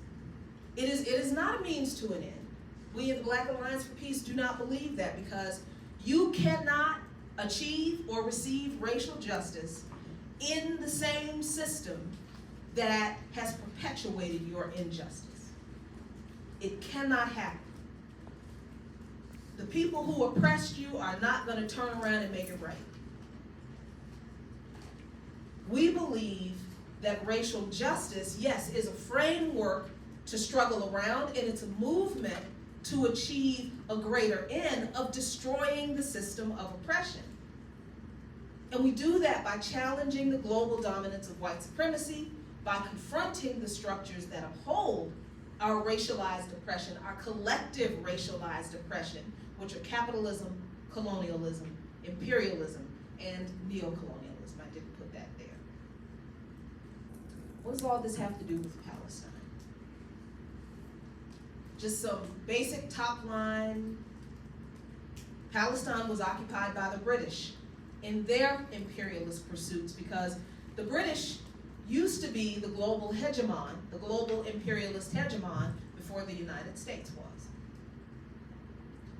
it is not a means to an end. We at the Black Alliance for Peace do not believe that, because you cannot achieve or receive racial justice in the same system that has perpetuated your injustice. It cannot happen. The people who oppressed you are not going to turn around and make it right. We believe that racial justice, yes, is a framework to struggle around, and it's a movement to achieve a greater end of destroying the system of oppression. And we do that by challenging the global dominance of white supremacy, by confronting the structures that uphold our racialized oppression, our collective racialized oppression, which are capitalism, colonialism, imperialism, and neocolonialism. I didn't put that there. What does all this have to do with Palestine? Just some basic top line. Palestine was occupied by the British in their imperialist pursuits, because the British used to be the global hegemon, the global imperialist hegemon, before the United States was.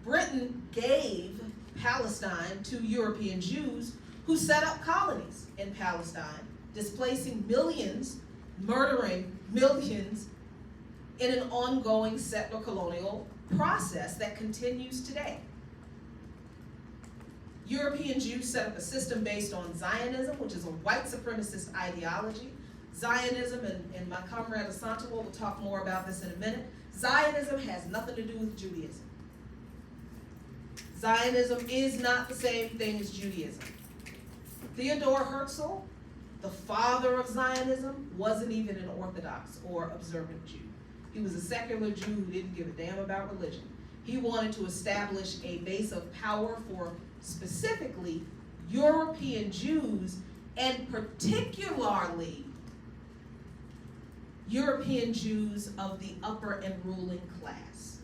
Britain gave Palestine to European Jews who set up colonies in Palestine, displacing millions, murdering millions in an ongoing settler colonial process that continues today. European Jews set up a system based on Zionism, which is a white supremacist ideology. Zionism, and my comrade Asantewaa will talk more about this in a minute, Zionism has nothing to do with Judaism. Zionism is not the same thing as Judaism. Theodor Herzl, the father of Zionism, wasn't even an Orthodox or observant Jew. He was a secular Jew who didn't give a damn about religion. He wanted to establish a base of power for specifically European Jews, and particularly European Jews of the upper and ruling class.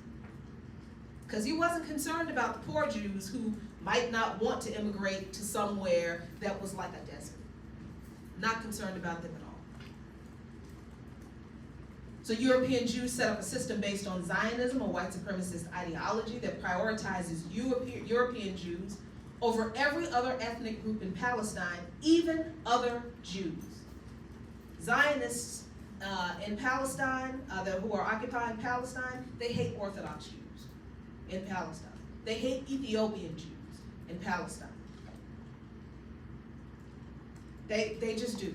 Because he wasn't concerned about the poor Jews who might not want to immigrate to somewhere that was like a desert. Not concerned about them at all. So European Jews set up a system based on Zionism, a white supremacist ideology that prioritizes European Jews over every other ethnic group in Palestine, even other Jews. Zionists in Palestine, who are occupying Palestine, they hate Orthodox Jews in Palestine. They hate Ethiopian Jews in Palestine. They just do.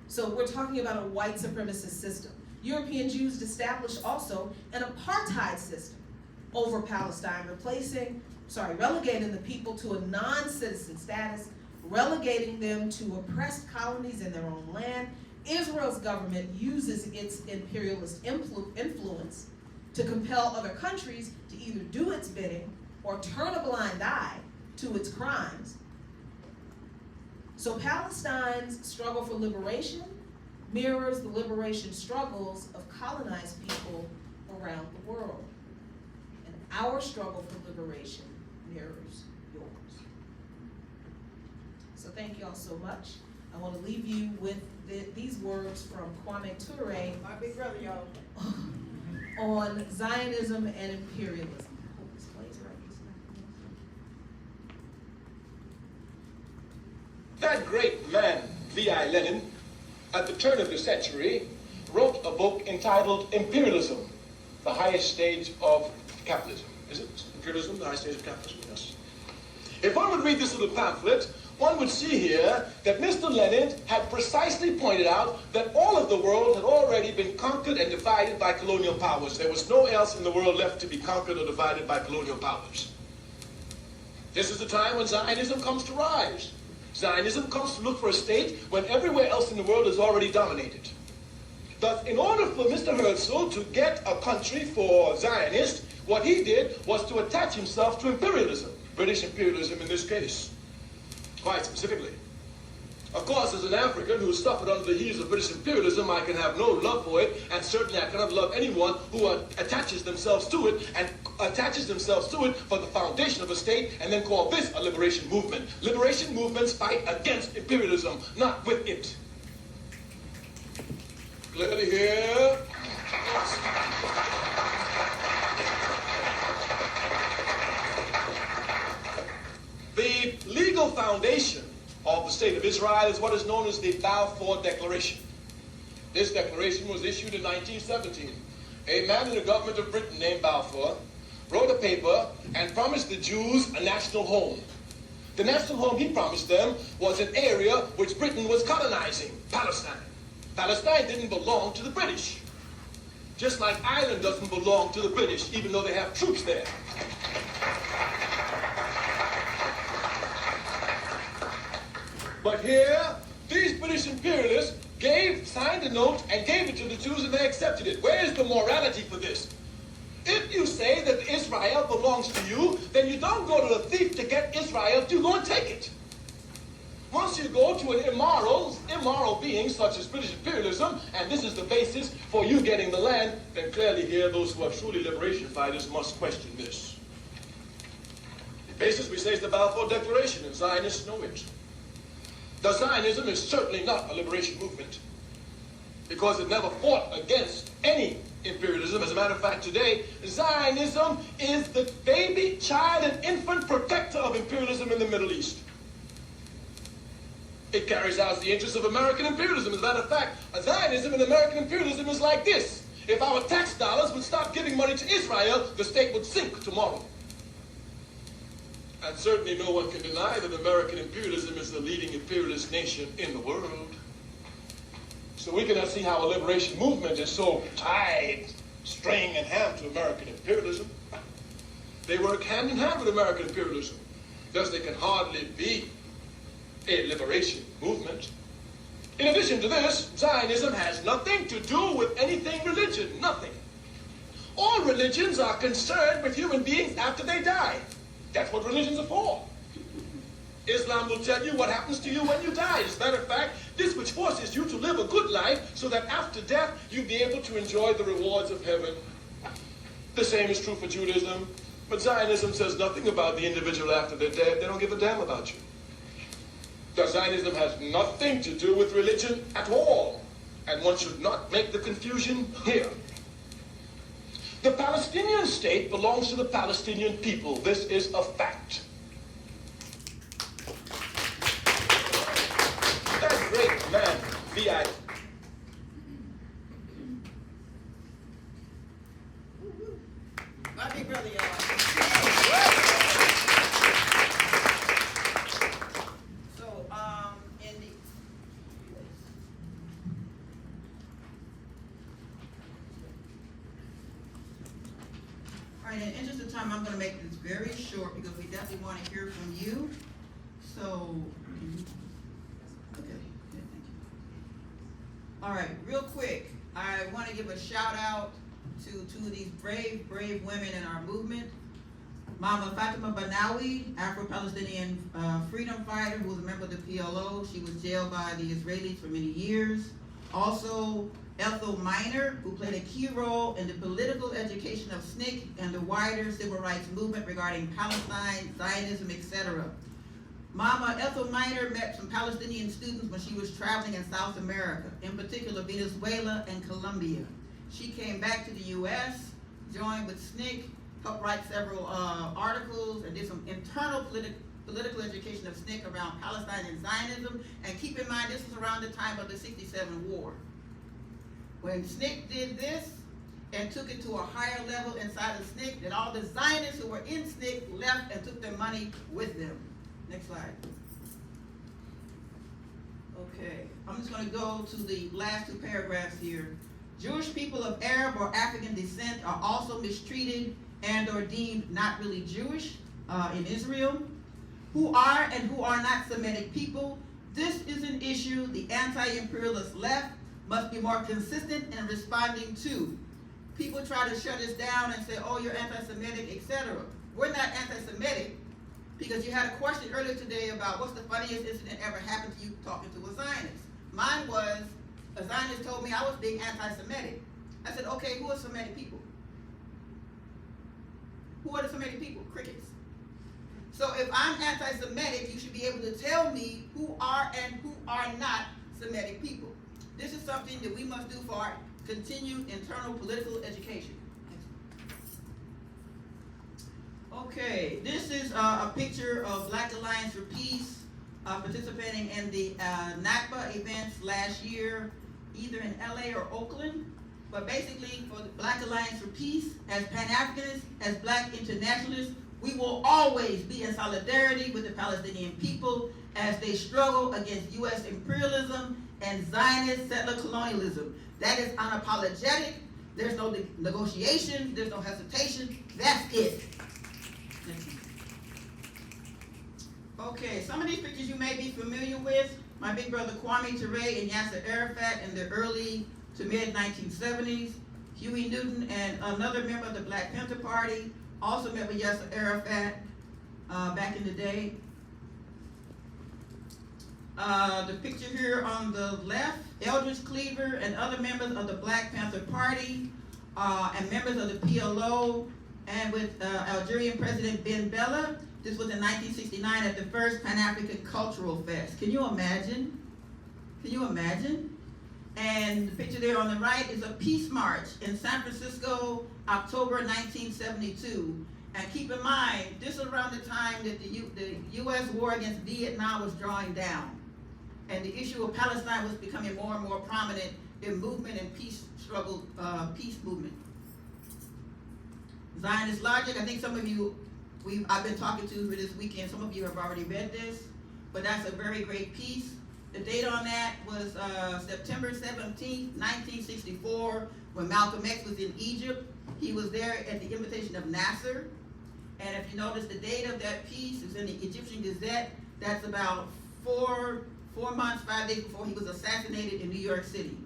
So we're talking about a white supremacist system. European Jews established also an apartheid system over Palestine, relegating the people to a non-citizen status, relegating them to oppressed colonies in their own land. Israel's government uses its imperialist influence to compel other countries to either do its bidding or turn a blind eye to its crimes. So Palestine's struggle for liberation mirrors the liberation struggles of colonized people around the world. And our struggle for liberation mirrors yours. So thank you all so much. I want to leave you with these words from Nkrumah-Ture,
My big brother, y'all.
on Zionism and imperialism. I hope this plays right.
That great man, V.I. Lenin, at the turn of the century, wrote a book entitled Imperialism, the highest stage of capitalism. Is it? Imperialism, the highest stage of capitalism? Yes. If one would read this little pamphlet, one would see here that Mr. Lenin had precisely pointed out that all of the world had already been conquered and divided by colonial powers. There was no else in the world left to be conquered or divided by colonial powers. This is the time when Zionism comes to rise. Zionism comes to look for a state when everywhere else in the world is already dominated. But in order for Mr. Herzl to get a country for Zionists, what he did was to attach himself to imperialism, British imperialism in this case, quite specifically. Of course, as an African who suffered under the heels of British imperialism, I can have no love for it, and certainly I cannot love anyone who attaches themselves to it, and attaches themselves to it for the foundation of a state, and then call this a liberation movement. Liberation movements fight against imperialism, not with it. Clearly here. The legal foundation of the State of Israel is what is known as the Balfour Declaration. This declaration was issued in 1917. A man in the government of Britain named Balfour wrote a paper and promised the Jews a national home. The national home he promised them was an area which Britain was colonizing, Palestine. Palestine didn't belong to the British. Just like Ireland doesn't belong to the British, even though they have troops there. But here, these British imperialists signed a note and gave it to the Jews, and they accepted it. Where is the morality for this? If you say that Israel belongs to you, then you don't go to the thief to get Israel, you go and take it. Once you go to an immoral being such as British imperialism, and this is the basis for you getting the land, then clearly here those who are truly liberation fighters must question this. The basis, we say, is the Balfour Declaration, and Zionists know it. The Zionism is certainly not a liberation movement, because it never fought against any imperialism. As a matter of fact, today, Zionism is the baby, child, and infant protector of imperialism in the Middle East. It carries out the interests of American imperialism. As a matter of fact, Zionism and American imperialism is like this. If our tax dollars would stop giving money to Israel, the state would sink tomorrow. And certainly no one can deny that American imperialism is the leading imperialist nation in the world. So we cannot see how a liberation movement is so tied, string in hand to American imperialism. They work hand in hand with American imperialism. Thus they can hardly be a liberation movement. In addition to this, Zionism has nothing to do with anything religion, nothing. All religions are concerned with human beings after they die. That's what religions are for. Islam will tell you what happens to you when you die. As a matter of fact, this which forces you to live a good life so that after death you'll be able to enjoy the rewards of heaven. The same is true for Judaism. But Zionism says nothing about the individual after they're dead. They don't give a damn about you. Thus, Zionism has nothing to do with religion at all. And one should not make the confusion here. The Palestinian state belongs to the Palestinian people. This is a fact. That great man, B.I.
My big brother, y'all. So, in the
All right, in the interest of time, I'm gonna make this very short because we definitely wanna hear from you. So, okay, yeah, thank you. All right, real quick, I wanna give a shout out to two of these brave women in our movement. Mama Fatima Banawi, Afro-Palestinian freedom fighter who was a member of the PLO. She was jailed by the Israelis for many years. Also, Ethel Minor, who played a key role in the political education of SNCC and the wider civil rights movement regarding Palestine, Zionism, etc. Mama Ethel Minor met some Palestinian students when she was traveling in South America, in particular Venezuela and Colombia. She came back to the U.S., joined with SNCC, helped write several articles, and did some internal political education of SNCC around Palestine and Zionism. And keep in mind, this was around the time of the '67 war. When SNCC did this and took it to a higher level inside of SNCC, then all the Zionists who were in SNCC left and took their money with them. Next slide. Okay, I'm just gonna go to the last two paragraphs here. Jewish people of Arab or African descent are also mistreated and or deemed not really Jewish in Israel. Who are and who are not Semitic people? This is an issue the anti-imperialist left must be more consistent in responding to. People try to shut us down and say, oh, you're anti-Semitic, etc. We're not anti-Semitic because you had a question earlier today about what's the funniest incident ever happened to you talking to a Zionist. Mine was, a Zionist told me I was being anti-Semitic. I said, okay, who are Semitic people? Who are the Semitic people? Crickets. So if I'm anti-Semitic, you should be able to tell me who are and who are not Semitic people. This is something that we must do for our continued internal political education. Okay, this is a picture of Black Alliance for Peace participating in the Nakba events last year, either in LA or Oakland. But basically, for the Black Alliance for Peace, as Pan-Africanists, as Black internationalists, we will always be in solidarity with the Palestinian people as they struggle against U.S. imperialism and Zionist settler colonialism. That is unapologetic. There's no negotiation. There's no hesitation. That's it. Okay, some of these pictures you may be familiar with. My big brother Kwame Ture and Yasser Arafat in the early to mid-1970s. Huey Newton and another member of the Black Panther Party also met with Yasser Arafat back in the day. The picture here on the left, Eldridge Cleaver and other members of the Black Panther Party and members of the PLO, and with Algerian President Ben Bella. This was in 1969 at the first Pan-African Cultural Fest. Can you imagine? Can you imagine? And the picture there on the right is a peace march in San Francisco, October 1972. And keep in mind, this is around the time that the U.S. war against Vietnam was drawing down. And the issue of Palestine was becoming more and more prominent in movement and peace struggle, peace movement. Zionist Logic, I think some of you, I've been talking to for this weekend, some of you have already read this, but that's a very great piece. The date on that was September 17th, 1964, when Malcolm X was in Egypt. He was there at the invitation of Nasser. And if you notice the date of that piece is in the Egyptian Gazette. That's about 4 months, 5 days before he was assassinated in New York City.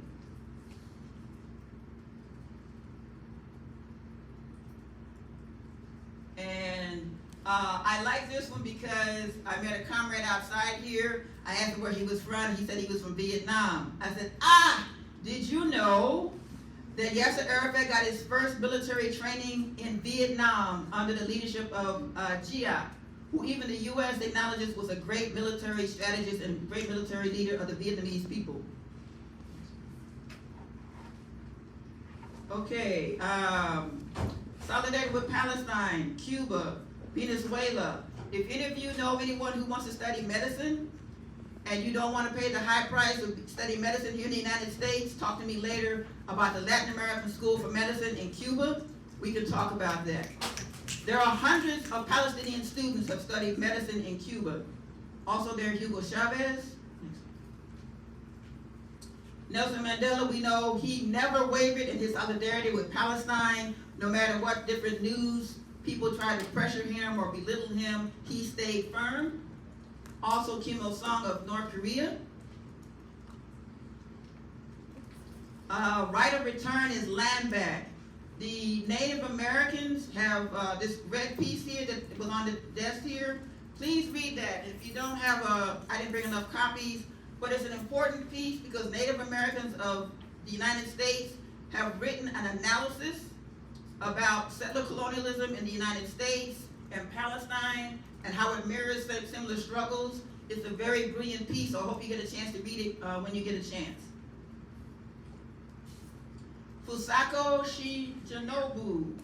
And I like this one because I met a comrade outside here. I asked him where he was from. He said he was from Vietnam. I said, did you know that Yasser Arafat got his first military training in Vietnam under the leadership of Gia, who even the U.S. acknowledges was a great military strategist and great military leader of the Vietnamese people. Okay, solidarity with Palestine, Cuba, Venezuela. If any of you know anyone who wants to study medicine and you don't want to pay the high price of studying medicine here in the United States, talk to me later about the Latin American School for Medicine in Cuba. We can talk about that. There are hundreds of Palestinian students who have studied medicine in Cuba. Also there, Hugo Chavez. Nelson Mandela, we know he never wavered in his solidarity with Palestine. No matter what different news people tried to pressure him or belittle him, he stayed firm. Also Kim Il-sung of North Korea. Right of return is land back. The Native Americans have this red piece here that was on the desk here. Please read that. If you don't have I didn't bring enough copies, but it's an important piece because Native Americans of the United States have written an analysis about settler colonialism in the United States and Palestine and how it mirrors similar struggles. It's a very brilliant piece, so I hope you get a chance to read it when you get a chance. Fusako Shijanobu,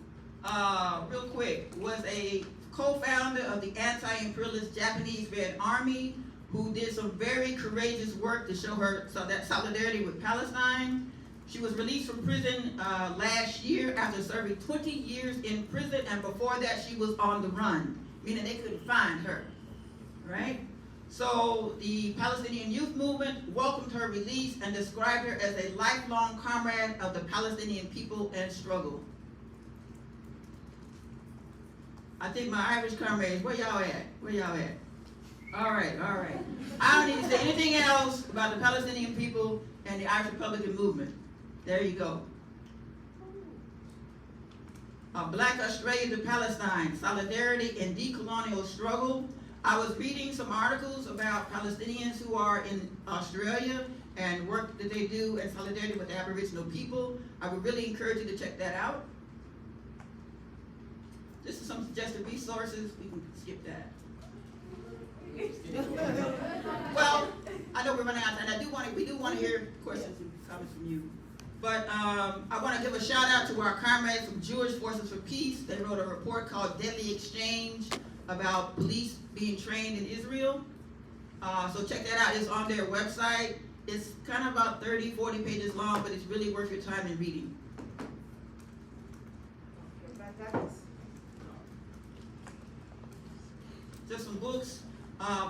real quick, was a co-founder of the anti-imperialist Japanese Red Army who did some very courageous work to show her solidarity with Palestine. She was released from prison last year after serving 20 years in prison, and before that she was on the run, meaning they couldn't find her, right? So the Palestinian Youth Movement welcomed her release and described her as a lifelong comrade of the Palestinian people and struggle. I think my Irish comrades, where y'all at? Where y'all at? All right, all right. I don't need to say anything else about the Palestinian people and the Irish Republican movement. There you go. Black Australia to Palestine, solidarity in decolonial struggle. I was reading some articles about Palestinians who are in Australia and work that they do in solidarity with the Aboriginal people. I would really encourage you to check that out. This is some suggested resources. We can skip that. Well, I know we're running out of time. We do want to hear questions and comments from you. But I want to give a shout out to our comrades from Jewish Forces for Peace. They wrote a report called Deadly Exchange about police being trained in Israel. So check that out. It's on their website. It's kind of about 30, 40 pages long, but it's really worth your time in reading. Just some books.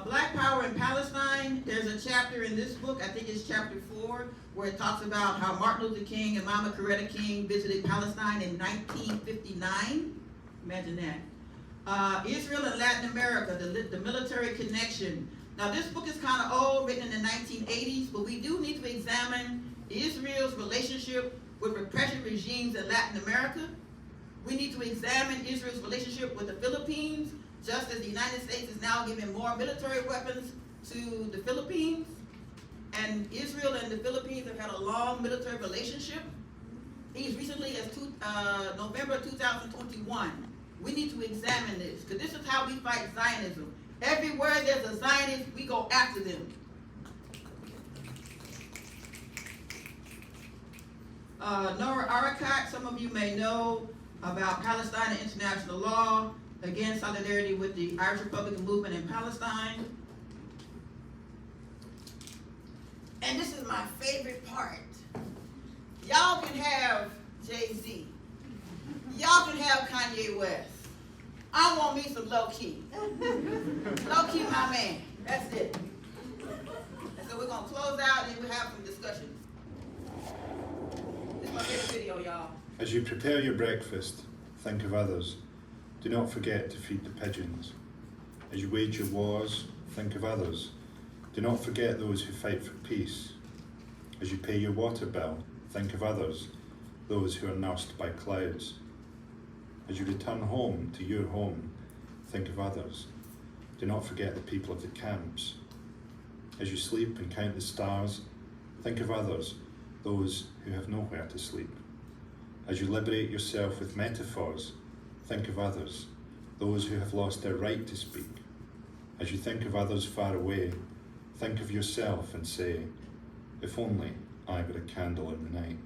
Black Power in Palestine. There's a chapter in this book, I think it's chapter 4, where it talks about how Martin Luther King and Mama Coretta King visited Palestine in 1959. Imagine that. Israel and Latin America, the military connection. Now this book is kind of old, written in the 1980s, but we do need to examine Israel's relationship with repressive regimes in Latin America. We need to examine Israel's relationship with the Philippines, just as the United States is now giving more military weapons to the Philippines. And Israel and the Philippines have had a long military relationship. As recently as November 2021. We need to examine this, because this is how we fight Zionism. Everywhere there's a Zionist, we go after them. Nora Arakat, some of you may know about Palestine and international law. Again, solidarity with the Irish Republican movement in Palestine. And this is my favorite part. Y'all can have Jay-Z. Y'all can have Kanye West. I want me some low-key. Low-key, my man. That's it. And so we're going to close out and we'll have some discussion. This is my favorite video, y'all.
As you prepare your breakfast, think of others. Do not forget to feed the pigeons. As you wage your wars, think of others. Do not forget those who fight for peace. As you pay your water bill, think of others, those who are nursed by clouds. As you return home to your home, think of others. Do not forget the people of the camps. As you sleep and count the stars, think of others, those who have nowhere to sleep. As you liberate yourself with metaphors, think of others, those who have lost their right to speak. As you think of others far away, think of yourself and say, if only I were a candle in the night.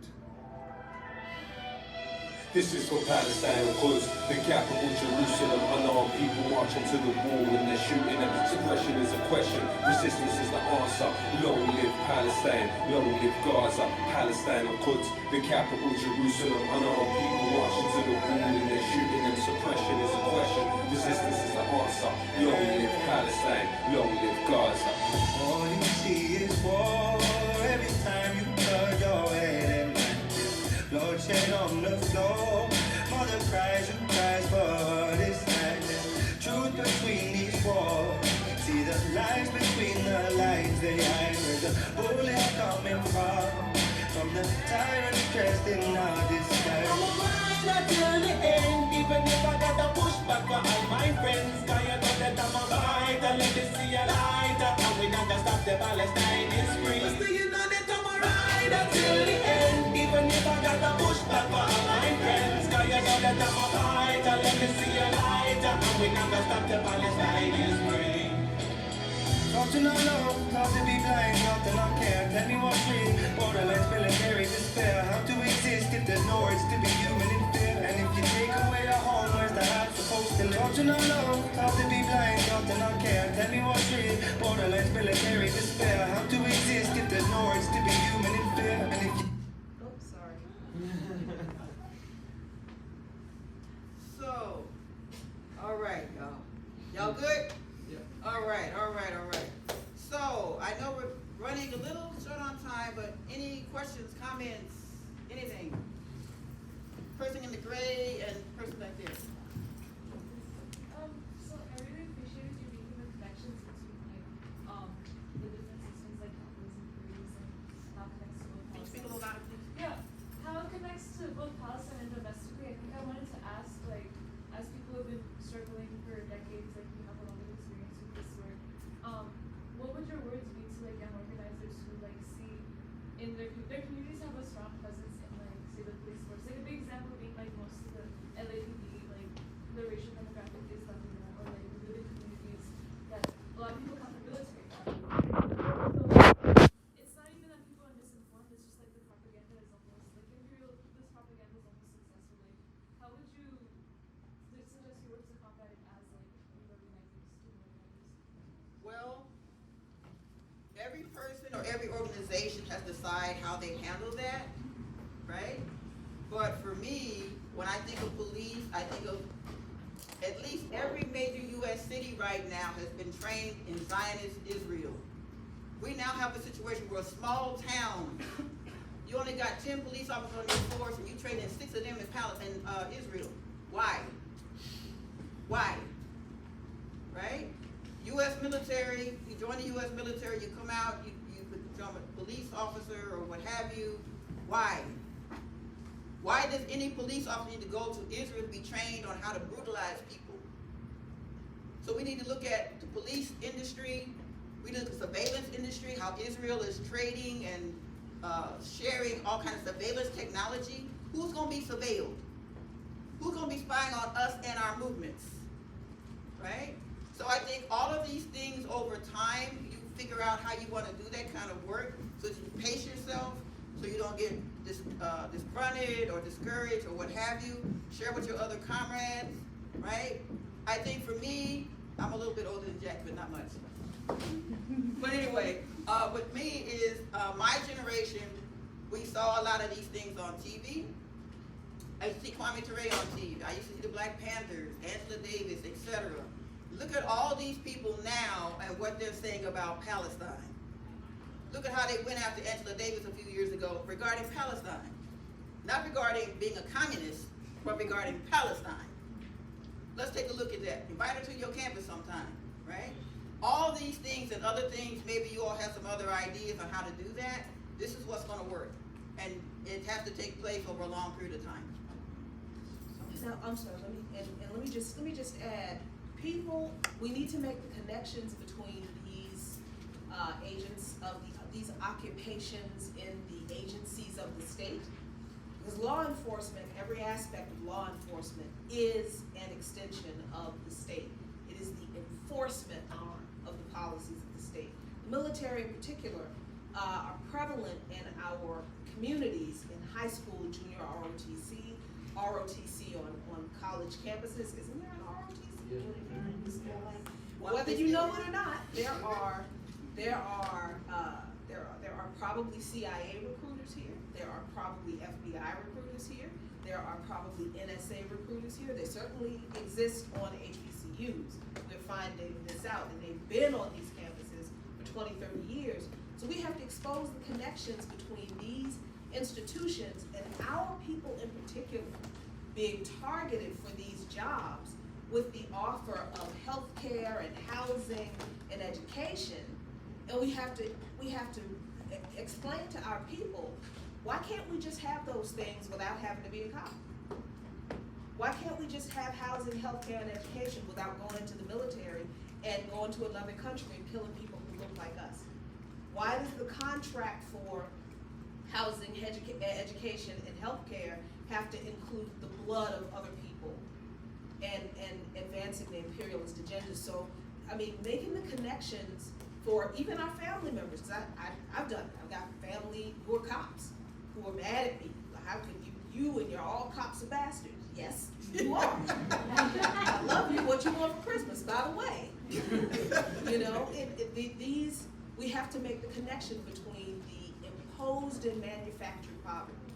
This is for Palestine, cause the capital Jerusalem. Unarmed people marching to the wall and they're shooting them. Suppression is a question, resistance is the answer. Long live Palestine, long live Gaza. Palestine and Quds, the capital Jerusalem. Unarmed people marching to the wall and they're shooting them. Suppression is a question, resistance is the answer. Long live Palestine, long live Gaza.
All you see is war every time you turn your head. Bloodshed on the floor, mother cries and cries for this madness. Truth between these walls, see the lines between the lines they hide. Where the bullets coming from the tyrants dressed in our disguise. I'm a rider till the end, even if I gotta push back for all my friends. Cause you know that I'm a rider, let me see a lighter, and we not gonna stop the Palestine is free. But still you know that I'm a rider till the end, even if I gotta push back for all my friends. Cause you know that I'm a fighter, let me see a lighter, and we not gonna stop the Palestine is free. Not to not know, not to be blind, not to not care. Tell me what's real, borderless military despair. How to exist if there's no words to be human in fear? And if you take away our home, where's the heart supposed to live? Not to not know, not to be blind, not to not care. Tell me what's real, borderless military despair. How to exist if there's no words to be human in fear? And if you...
Oops, sorry. So, all right, y'all. Y'all good? All right. So, I know we're running a little short on time, but any questions, comments, anything? Person in the gray and person back there.
So I really appreciated you making the connections between the different systems like capitalism, theories, and how it connects to both
Can you speak a
Palestine.
little louder, please?
Yeah, how it connects to both Palestine and domestically. I think I wanted to ask, as people have been struggling for decades, you have a lot of experience with this work. What would your words be to young organizers who see in their communities have a strong presence in say the police force? A big example being most of the LAPD
sure every organization has to decide how they handle that, right? But for me, when I think of police, I think of at least every major U.S. city right now has been trained in Zionist Israel. We now have a situation where a small town, you only got 10 police officers on your force and you training 6 of them in Israel. Why? Why? Right? U.S. military, you join the U.S. military, you come out, you become a police officer or what have you. Why? Why does any police officer need to go to Israel to be trained on how to brutalize people? So we need to look at the police industry, we look at the surveillance industry, how Israel is trading and sharing all kinds of surveillance technology. Who's going to be surveilled? Who's going to be spying on us and our movements? Right? So I think all of these things over time, you figure out how you want to do that kind of work so that you pace yourself, so you don't get disgruntled or discouraged or what have you. Share with your other comrades, right? I think for me, I'm a little bit older than Jack, but not much. But anyway, with me is my generation, we saw a lot of these things on TV. I used to see Nkrumah-Ture on TV. I used to see the Black Panthers, Angela Davis, etc. Look at all these people now and what they're saying about Palestine. Look at how they went after Angela Davis a few years ago regarding Palestine. Not regarding being a communist, but regarding Palestine. Let's take a look at that. Invite her to your campus sometime, right? All these things and other things, maybe you all have some other ideas on how to do that. This is what's going to work. And it has to take place over a long period of time.
Now, I'm sorry, let me just add, people, we need to make the connections between these agents of these occupations in the agencies of the state. Because law enforcement, every aspect of law enforcement is an extension of the state. It is the enforcement arm of the policies of the state. The military in particular are prevalent in our communities in high school, junior ROTC on college campuses. Isn't there an ROTC?
Yeah.
Whether you know it or not, there are probably CIA recruiters here. There are probably FBI recruiters here. There are probably NSA recruiters here. They certainly exist on HBCUs. We're finding this out, and they've been on these campuses for 20, 30 years. So we have to expose the connections between these institutions and our people in particular being targeted for these jobs with the offer of health care and housing and education. And we have to explain to our people, why can't we just have those things without having to be a cop? Why can't we just have housing, health care, and education without going into the military and going to another country and killing people who look like us? Why does the contract for housing, education, and health care have to include the blood of other people and advancing the imperialist agenda? So, I mean, making the connections for even our family members, because I've done it. I've got family who are cops, who are mad at me. How could you and you're all cops are bastards? Yes, you are. I love you. What you want for Christmas, by the way? You know, these, we have to make the connection between the imposed and manufactured poverty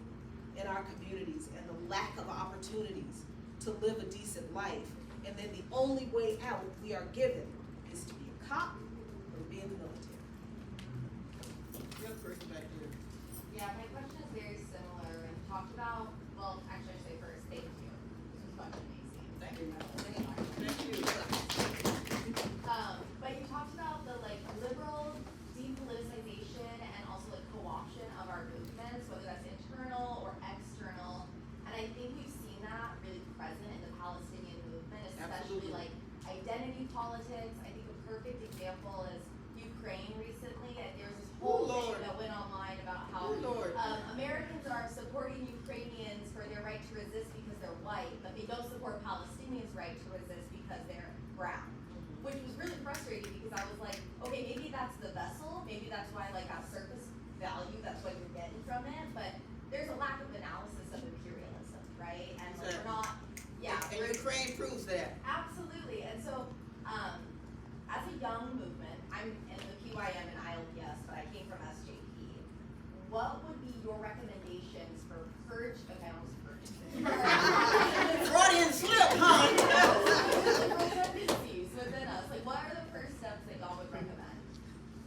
in our communities and the lack of opportunities to live a decent life. And then the only way out we are given is to be a cop or to be in the military.
Good person back there.
Yeah, my question is very similar. And talked about, well, actually, I should say first, thank you. This was fucking amazing.
Thank you.
Thank you. But you talked about the liberal depoliticization and also co-option of our movements, whether that's internal or external. And I think we've seen that really present in the Palestinian movement, especially identity politics. I think a perfect example is Ukraine recently. And there was this whole thing that went online about how Americans are supporting Ukrainians for their right to resist because they're white, but they don't support Palestinians' right to resist because they're brown. Which was really frustrating because I was like, okay, maybe that's the vessel, maybe that's why at surface value, that's what you're getting from it, but there's a lack of analysis of imperialism, right? And we're not,
And Ukraine proves that.
Absolutely, and so, as a young movement, I'm in the PYM and ILPS, but I came from what would be your recommendations for purge? Okay, I almost purged.
Freudian slip, huh?
Redundancies within us. Like, what are the first steps that y'all would recommend?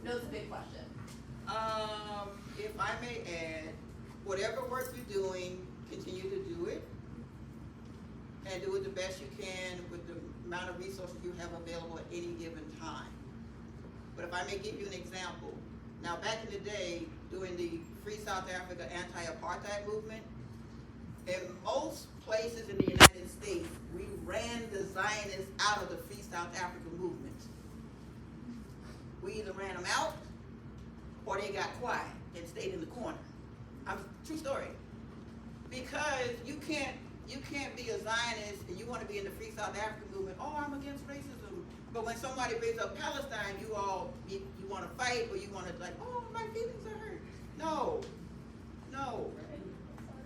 No, it's a big question.
If I may add, whatever work you're doing, continue to do it. And do it the best you can with the amount of resources you have available at any given time. But if I may give you an example, now back in the day, during the Free South Africa anti-apartheid movement, in most places in the United States, we ran the Zionists out of the Free South Africa movement. We either ran them out, or they got quiet and stayed in the corner. True story. Because you can't be a Zionist and you want to be in the Free South Africa movement. Oh, I'm against racism. But when somebody brings up Palestine, you want to fight, or you want to oh, my feelings are hurt. No.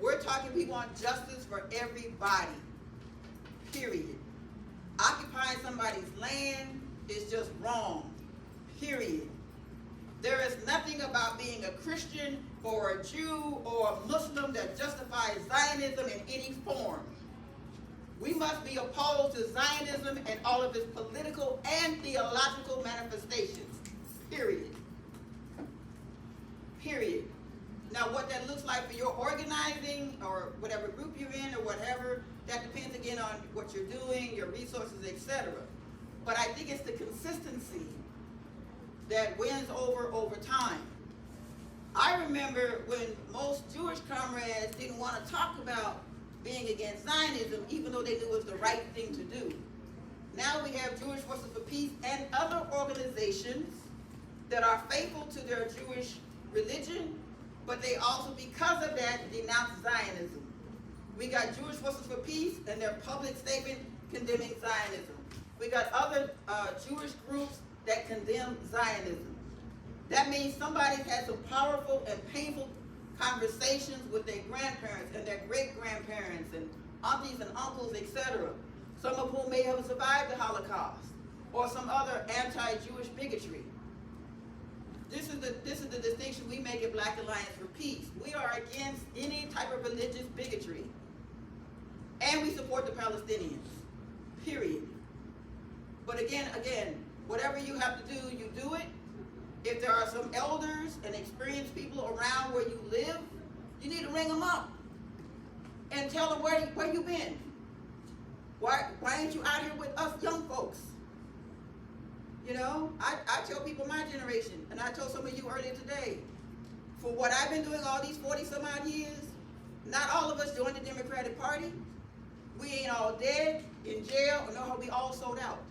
We're talking, we want justice for everybody. Period. Occupying somebody's land is just wrong. Period. There is nothing about being a Christian or a Jew or a Muslim that justifies Zionism in any form. We must be opposed to Zionism and all of its political and theological manifestations. Period. Period. Now, what that looks like for your organizing or whatever group you're in or whatever, that depends again on what you're doing, your resources, etc. But I think it's the consistency that wins over time. I remember when most Jewish comrades didn't want to talk about being against Zionism, even though they knew it was the right thing to do. Now we have Jewish Forces for Peace and other organizations that are faithful to their Jewish religion, but they also, because of that, denounce Zionism. We got Jewish Forces for Peace and their public statement condemning Zionism. We got other Jewish groups that condemn Zionism. That means somebody had some powerful and painful conversations with their grandparents and their great-grandparents and aunties and uncles, etc. Some of whom may have survived the Holocaust or some other anti-Jewish bigotry. This is the distinction we make at Black Alliance for Peace. We are against any type of religious bigotry. And we support the Palestinians. Period. But again, whatever you have to do, you do it. If there are some elders and experienced people around where you live, you need to ring them up and tell them where you been. Why ain't you out here with us young folks? You know, I tell people my generation, and I told some of you earlier today, for what I've been doing all these 40 some odd years, not all of us joined the Democratic Party. We ain't all dead, in jail, or no, we all sold out.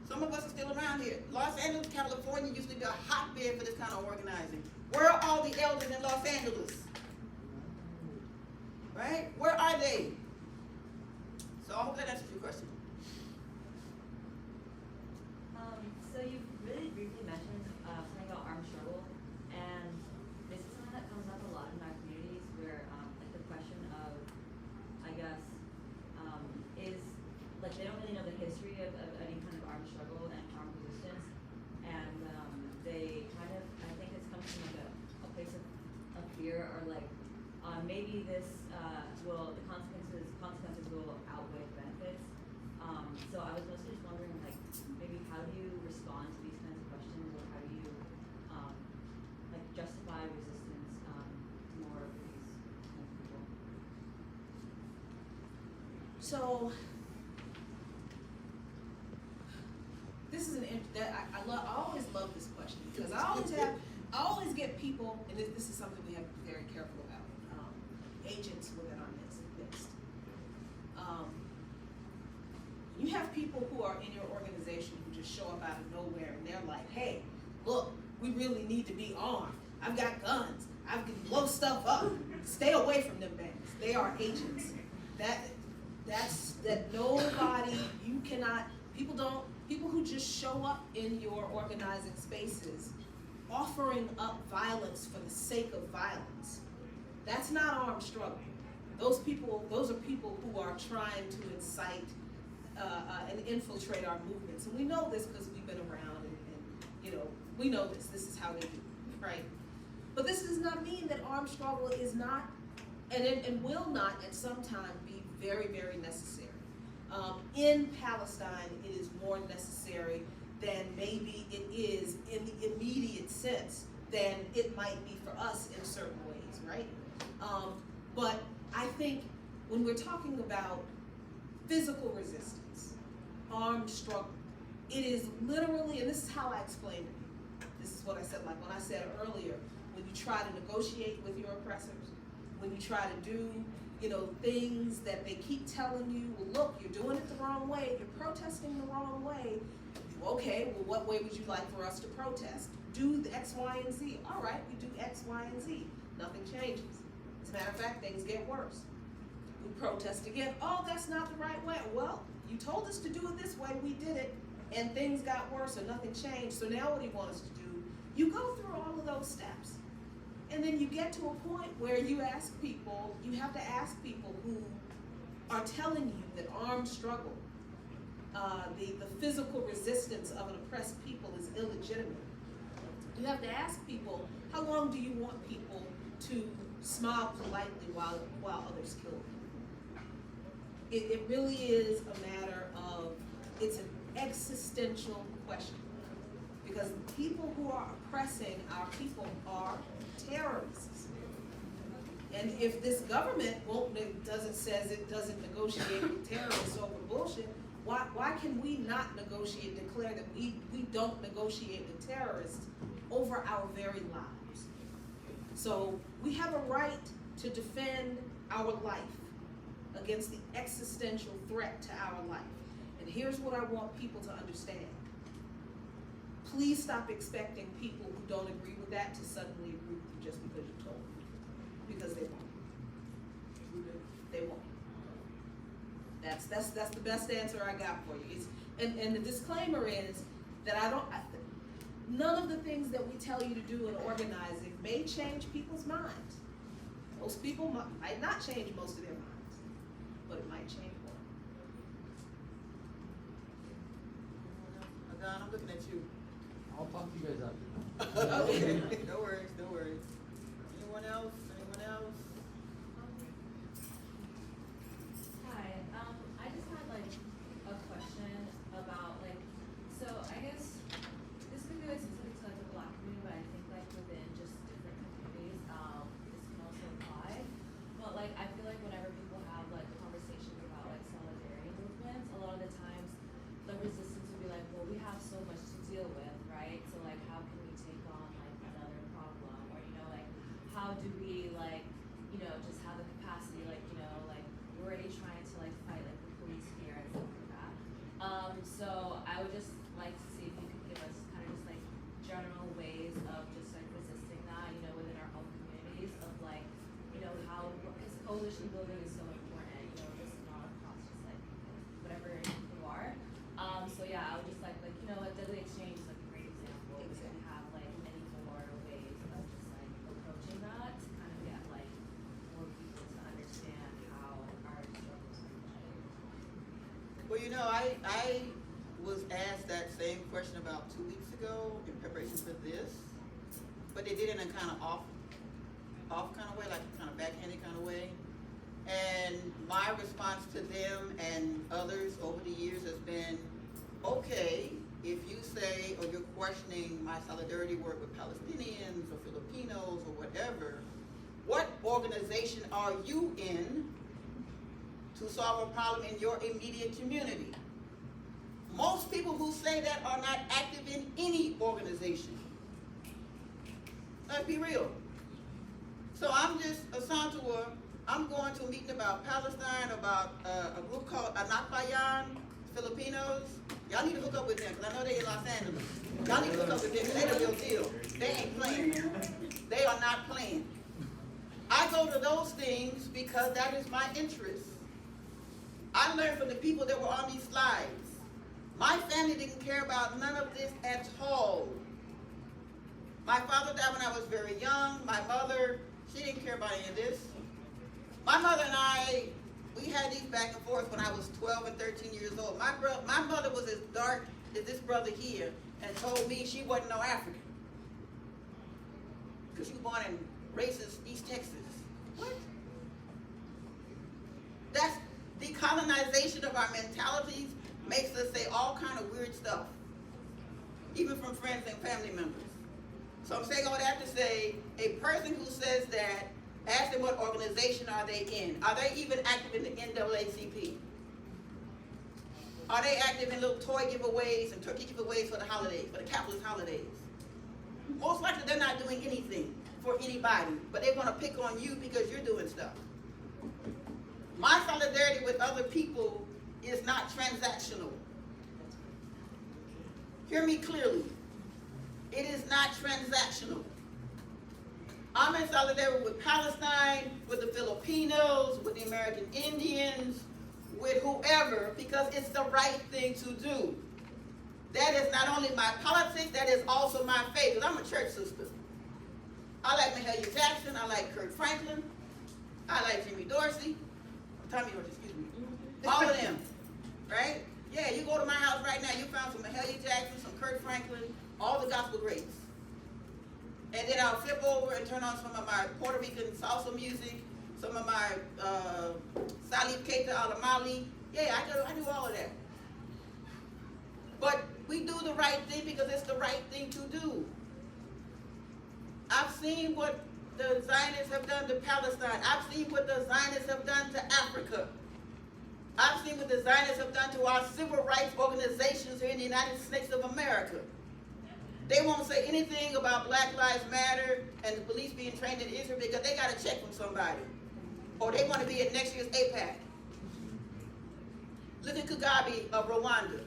Some of us are still around here. Los Angeles, California used to be a hotbed for this kind of organizing. Where are all the elders in Los Angeles? Right? Where are they? So I hope that answers your question.
So you really briefly mentioned something about armed struggle, and this is something that comes up a lot in our communities where like the question of, I guess, is like they don't really know the history of any kind of armed struggle and armed resistance, and they kind of, I think it's comes from like a place of fear or like maybe this the consequences will outweigh the benefits. So I was mostly just wondering, like, maybe how do you respond to these kinds of questions, or how do you like justify resistance more of these kind of people?
So this is I always love this question because I always get people, and this is something we have to be very careful about. Agents within our midst. You have people who are in your organization who just show up out of nowhere and they're like, hey, look, we really need to be armed. I've got guns. I can blow stuff up. Stay away from them banks. They are agents. That nobody, you cannot, people who just show up in your organizing spaces offering up violence for the sake of violence. That's not armed struggle. Those are people who are trying to incite and infiltrate our movements. And we know this because we've been around and you know, we know this. This is how they do, right? But this does not mean that armed struggle is not, and will not at some time be very, very necessary. In Palestine, it is more necessary than maybe it is in the immediate sense than it might be for us in certain ways, right? But I think when we're talking about physical resistance, armed struggle, it is literally, and this is how I explain it. This is what I said, like when I said earlier, when you try to negotiate with your oppressors, when you try to do, things that they keep telling you, well, look, you're doing it the wrong way, you're protesting the wrong way. Okay, well, what way would you like for us to protest? Do the X, Y, and Z. All right, we do X, Y, and Z. Nothing changes. As a matter of fact, things get worse. We protest again. Oh, that's not the right way. Well, you told us to do it this way, we did it, and things got worse or nothing changed. So now what do you want us to do? You go through all of those steps. And then you get to a point where you have to ask people who are telling you that armed struggle, the physical resistance of an oppressed people is illegitimate. You have to ask people, how long do you want people to smile politely while others kill them? It really is a matter of, it's an existential question. Because the people who are oppressing our people are terrorists. And if this government says it doesn't negotiate with terrorists over bullshit, why can we not declare that we don't negotiate with terrorists over our very lives? So we have a right to defend our life against the existential threat to our life. And here's what I want people to understand. Please stop expecting people who don't agree with that to suddenly agree with you just because you told them. Because they won't. They won't. That's the best answer I got for you. And the disclaimer is that none of the things that we tell you to do in organizing may change people's minds. Most people might not change most of their minds, but it might change one.
Adon, I'm looking at you.
I'll talk to you guys after.
Okay, no worries, no worries. Anyone else? Anyone else?
Hi, I just had a question about so I guess this could be specific to the Black community, but I think within just different communities, this can also apply. But I feel whenever people have conversations about solidarity movements, a lot of the times the resistance would be well, we have so much to deal with, right? So how can we take on another problem, or how do we just have the capacity, we're already trying to fight the police here and stuff like that. So I would just like to see if you could give us kind of just general ways of just resisting that, within our own communities of how, because coalition building is so important, just not across just whatever you are. So yeah, I would just a deadly exchange is a great example. We can have many more ways of just approaching that to kind of get more people to understand how our struggles are played.
Well, I was asked that same question about 2 weeks ago in preparation for this, but they did it in a kind of off kind of way, kind of backhanded kind of way. And my response to them and others over the years has been, okay, if you say, or you're questioning my solidarity work with Palestinians or Filipinos or whatever, what organization are you in to solve a problem in your immediate community? Most people who say that are not active in any organization. Let's be real. So I'm just Asantewaa. I'm going to a meeting about Palestine, about a group called Nkrumah-Ture, Filipinos. Y'all need to hook up with them, because I know they're in Los Angeles. Y'all need to hook up with them, because they're the real deal. They ain't playing. They are not playing. I go to those things because that is my interest. I learned from the people that were on these slides. My family didn't care about none of this at all. My father died when I was very young. My mother, she didn't care about any of this. My mother and I, we had these back and forth when I was 12 and 13 years old. My mother was as dark as this brother here and told me she wasn't no African. because you were born in racist East Texas. What? That's decolonization of our mentalities makes us say all kind of weird stuff, even from friends and family members. So I'm saying all that to say, a person who says that, ask them what organization are they in. Are they even active in the NAACP? Are they active in little toy giveaways and turkey giveaways for the holidays, for the capitalist holidays? Most likely they're not doing anything for anybody, but they want to pick on you because you're doing stuff. My solidarity with other people is not transactional. Hear me clearly. It is not transactional. I'm in solidarity with Palestine, with the Filipinos, with the American Indians, with whoever, because it's the right thing to do. That is not only my politics, that is also my faith, because I'm a church sister. I like Mahalia Jackson, I like Kirk Franklin, I like Jimmy Dorsey, Tommy Dorsey, excuse me, all of them, right? Yeah, you go to my house right now, you found some Mahalia Jackson, some Kirk Franklin, all the gospel greats. And then I'll flip over and turn on some of my Puerto Rican salsa music, some of my Salif Keita out of Mali. Yeah, I do all of that. But we do the right thing because it's the right thing to do. I've seen what the Zionists have done to Palestine. I've seen what the Zionists have done to Africa. I've seen what the Zionists have done to our civil rights organizations here in the United States of America. They won't say anything about Black Lives Matter and the police being trained in Israel because they got a check from somebody. Or they want to be at next year's APAC. Look at Kagame of Rwanda.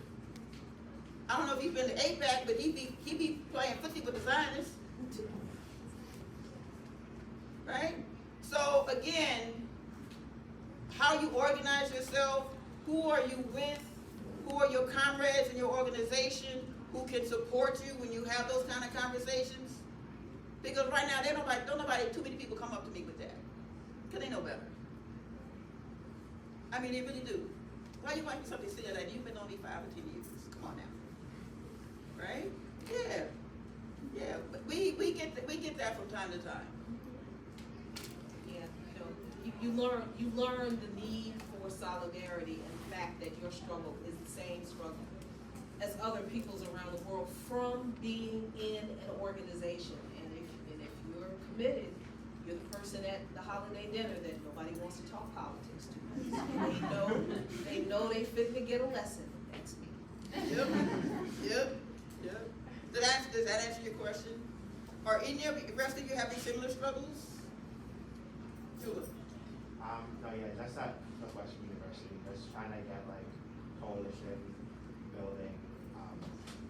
I don't know if he's been to APAC, but he be playing footsie with the Zionists. Right? So again, how you organize yourself, who are you with, who are your comrades in your organization, who can support you when you have those kind of conversations? Because right now, too many people come up to me with that. Because they know better. I mean, they really do. Why you want something silly like that? You've been on me 5 or 10 years. Come on now. Right? Yeah. Yeah. But we get that from time to time.
Yeah, you learn the need for solidarity and the fact that your struggle is the same struggle as other people's around the world from being in an organization. And if you're committed, you're the person at the holiday dinner that nobody wants to talk politics to. They know they fit to get a lesson. That's me.
Yep. Does that answer your question? Are any of the rest of you having similar struggles? Jula.
No, yeah, that's not Northwestern University. Just trying to get like coalition building,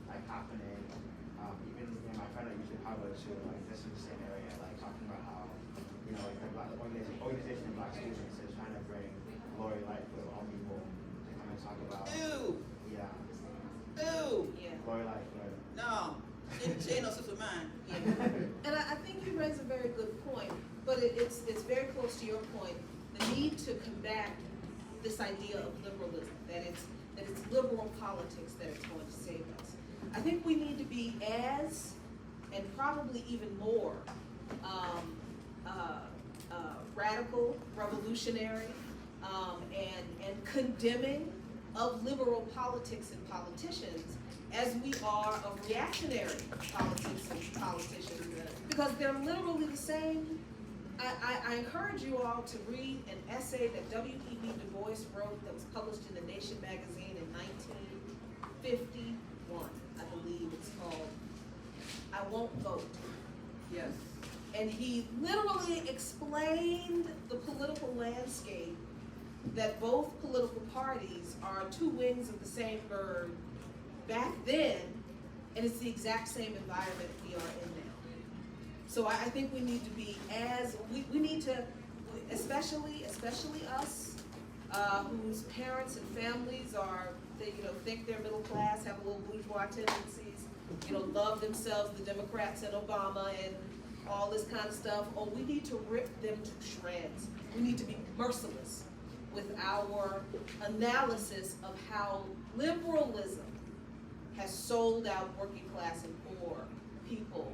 like happening. Even my friend at UC Harvard too, like this is the same area, like talking about how, you know, like the Black organization of Black students is trying to bring glory light for all people to come and talk about.
Ew.
Yeah.
Ew.
Yeah.
Glory light for.
No. She ain't no sister of mine.
Yeah. And I think you raise a very good point, but it's very close to your point. The need to combat this idea of liberalism, that it's liberal politics that is going to save us. I think we need to be as, and probably even more, radical, revolutionary, and condemning of liberal politics and politicians as we are of reactionary politics and politicians, because they're literally the same. I encourage you all to read an essay that W.E.B. Du Bois wrote that was published in The Nation magazine in 1951, I believe it's called, I Won't Vote.
Yes.
And he literally explained the political landscape, that both political parties are two wings of the same bird back then, and it's the exact same environment we are in now. So I think we need to be we need to, especially us, whose parents and families are, think they're middle class, have a little bourgeois tendencies, love themselves, the Democrats and Obama and all this kind of stuff. Oh, we need to rip them to shreds. We need to be merciless with our analysis of how liberalism has sold out working class and poor people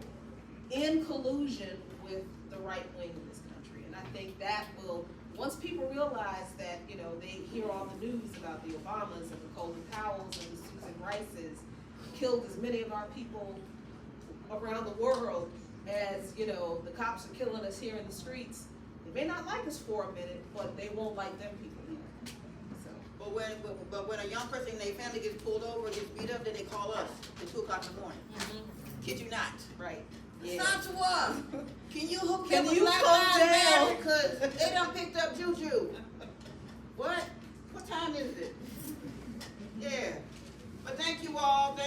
in collusion with the right wing in this country. And I think that will, once people realize that, you know, they hear all the news about the Obamas and the Colin Powells and the Susan Rices killed as many of our people around the world as, you know, the cops are killing us here in the streets. They may not like us for a minute, but they won't like them people either. So.
But when a young person in their family gets pulled over, gets beat up, then they call us at 2 o'clock in the morning. Kid you not.
Right. Yeah.
Asantewaa, can you hook
Can
them with
you
Black
come
Lives
down?
Matter? Because they done picked up Juju. What? What time is it? Yeah. But thank you all for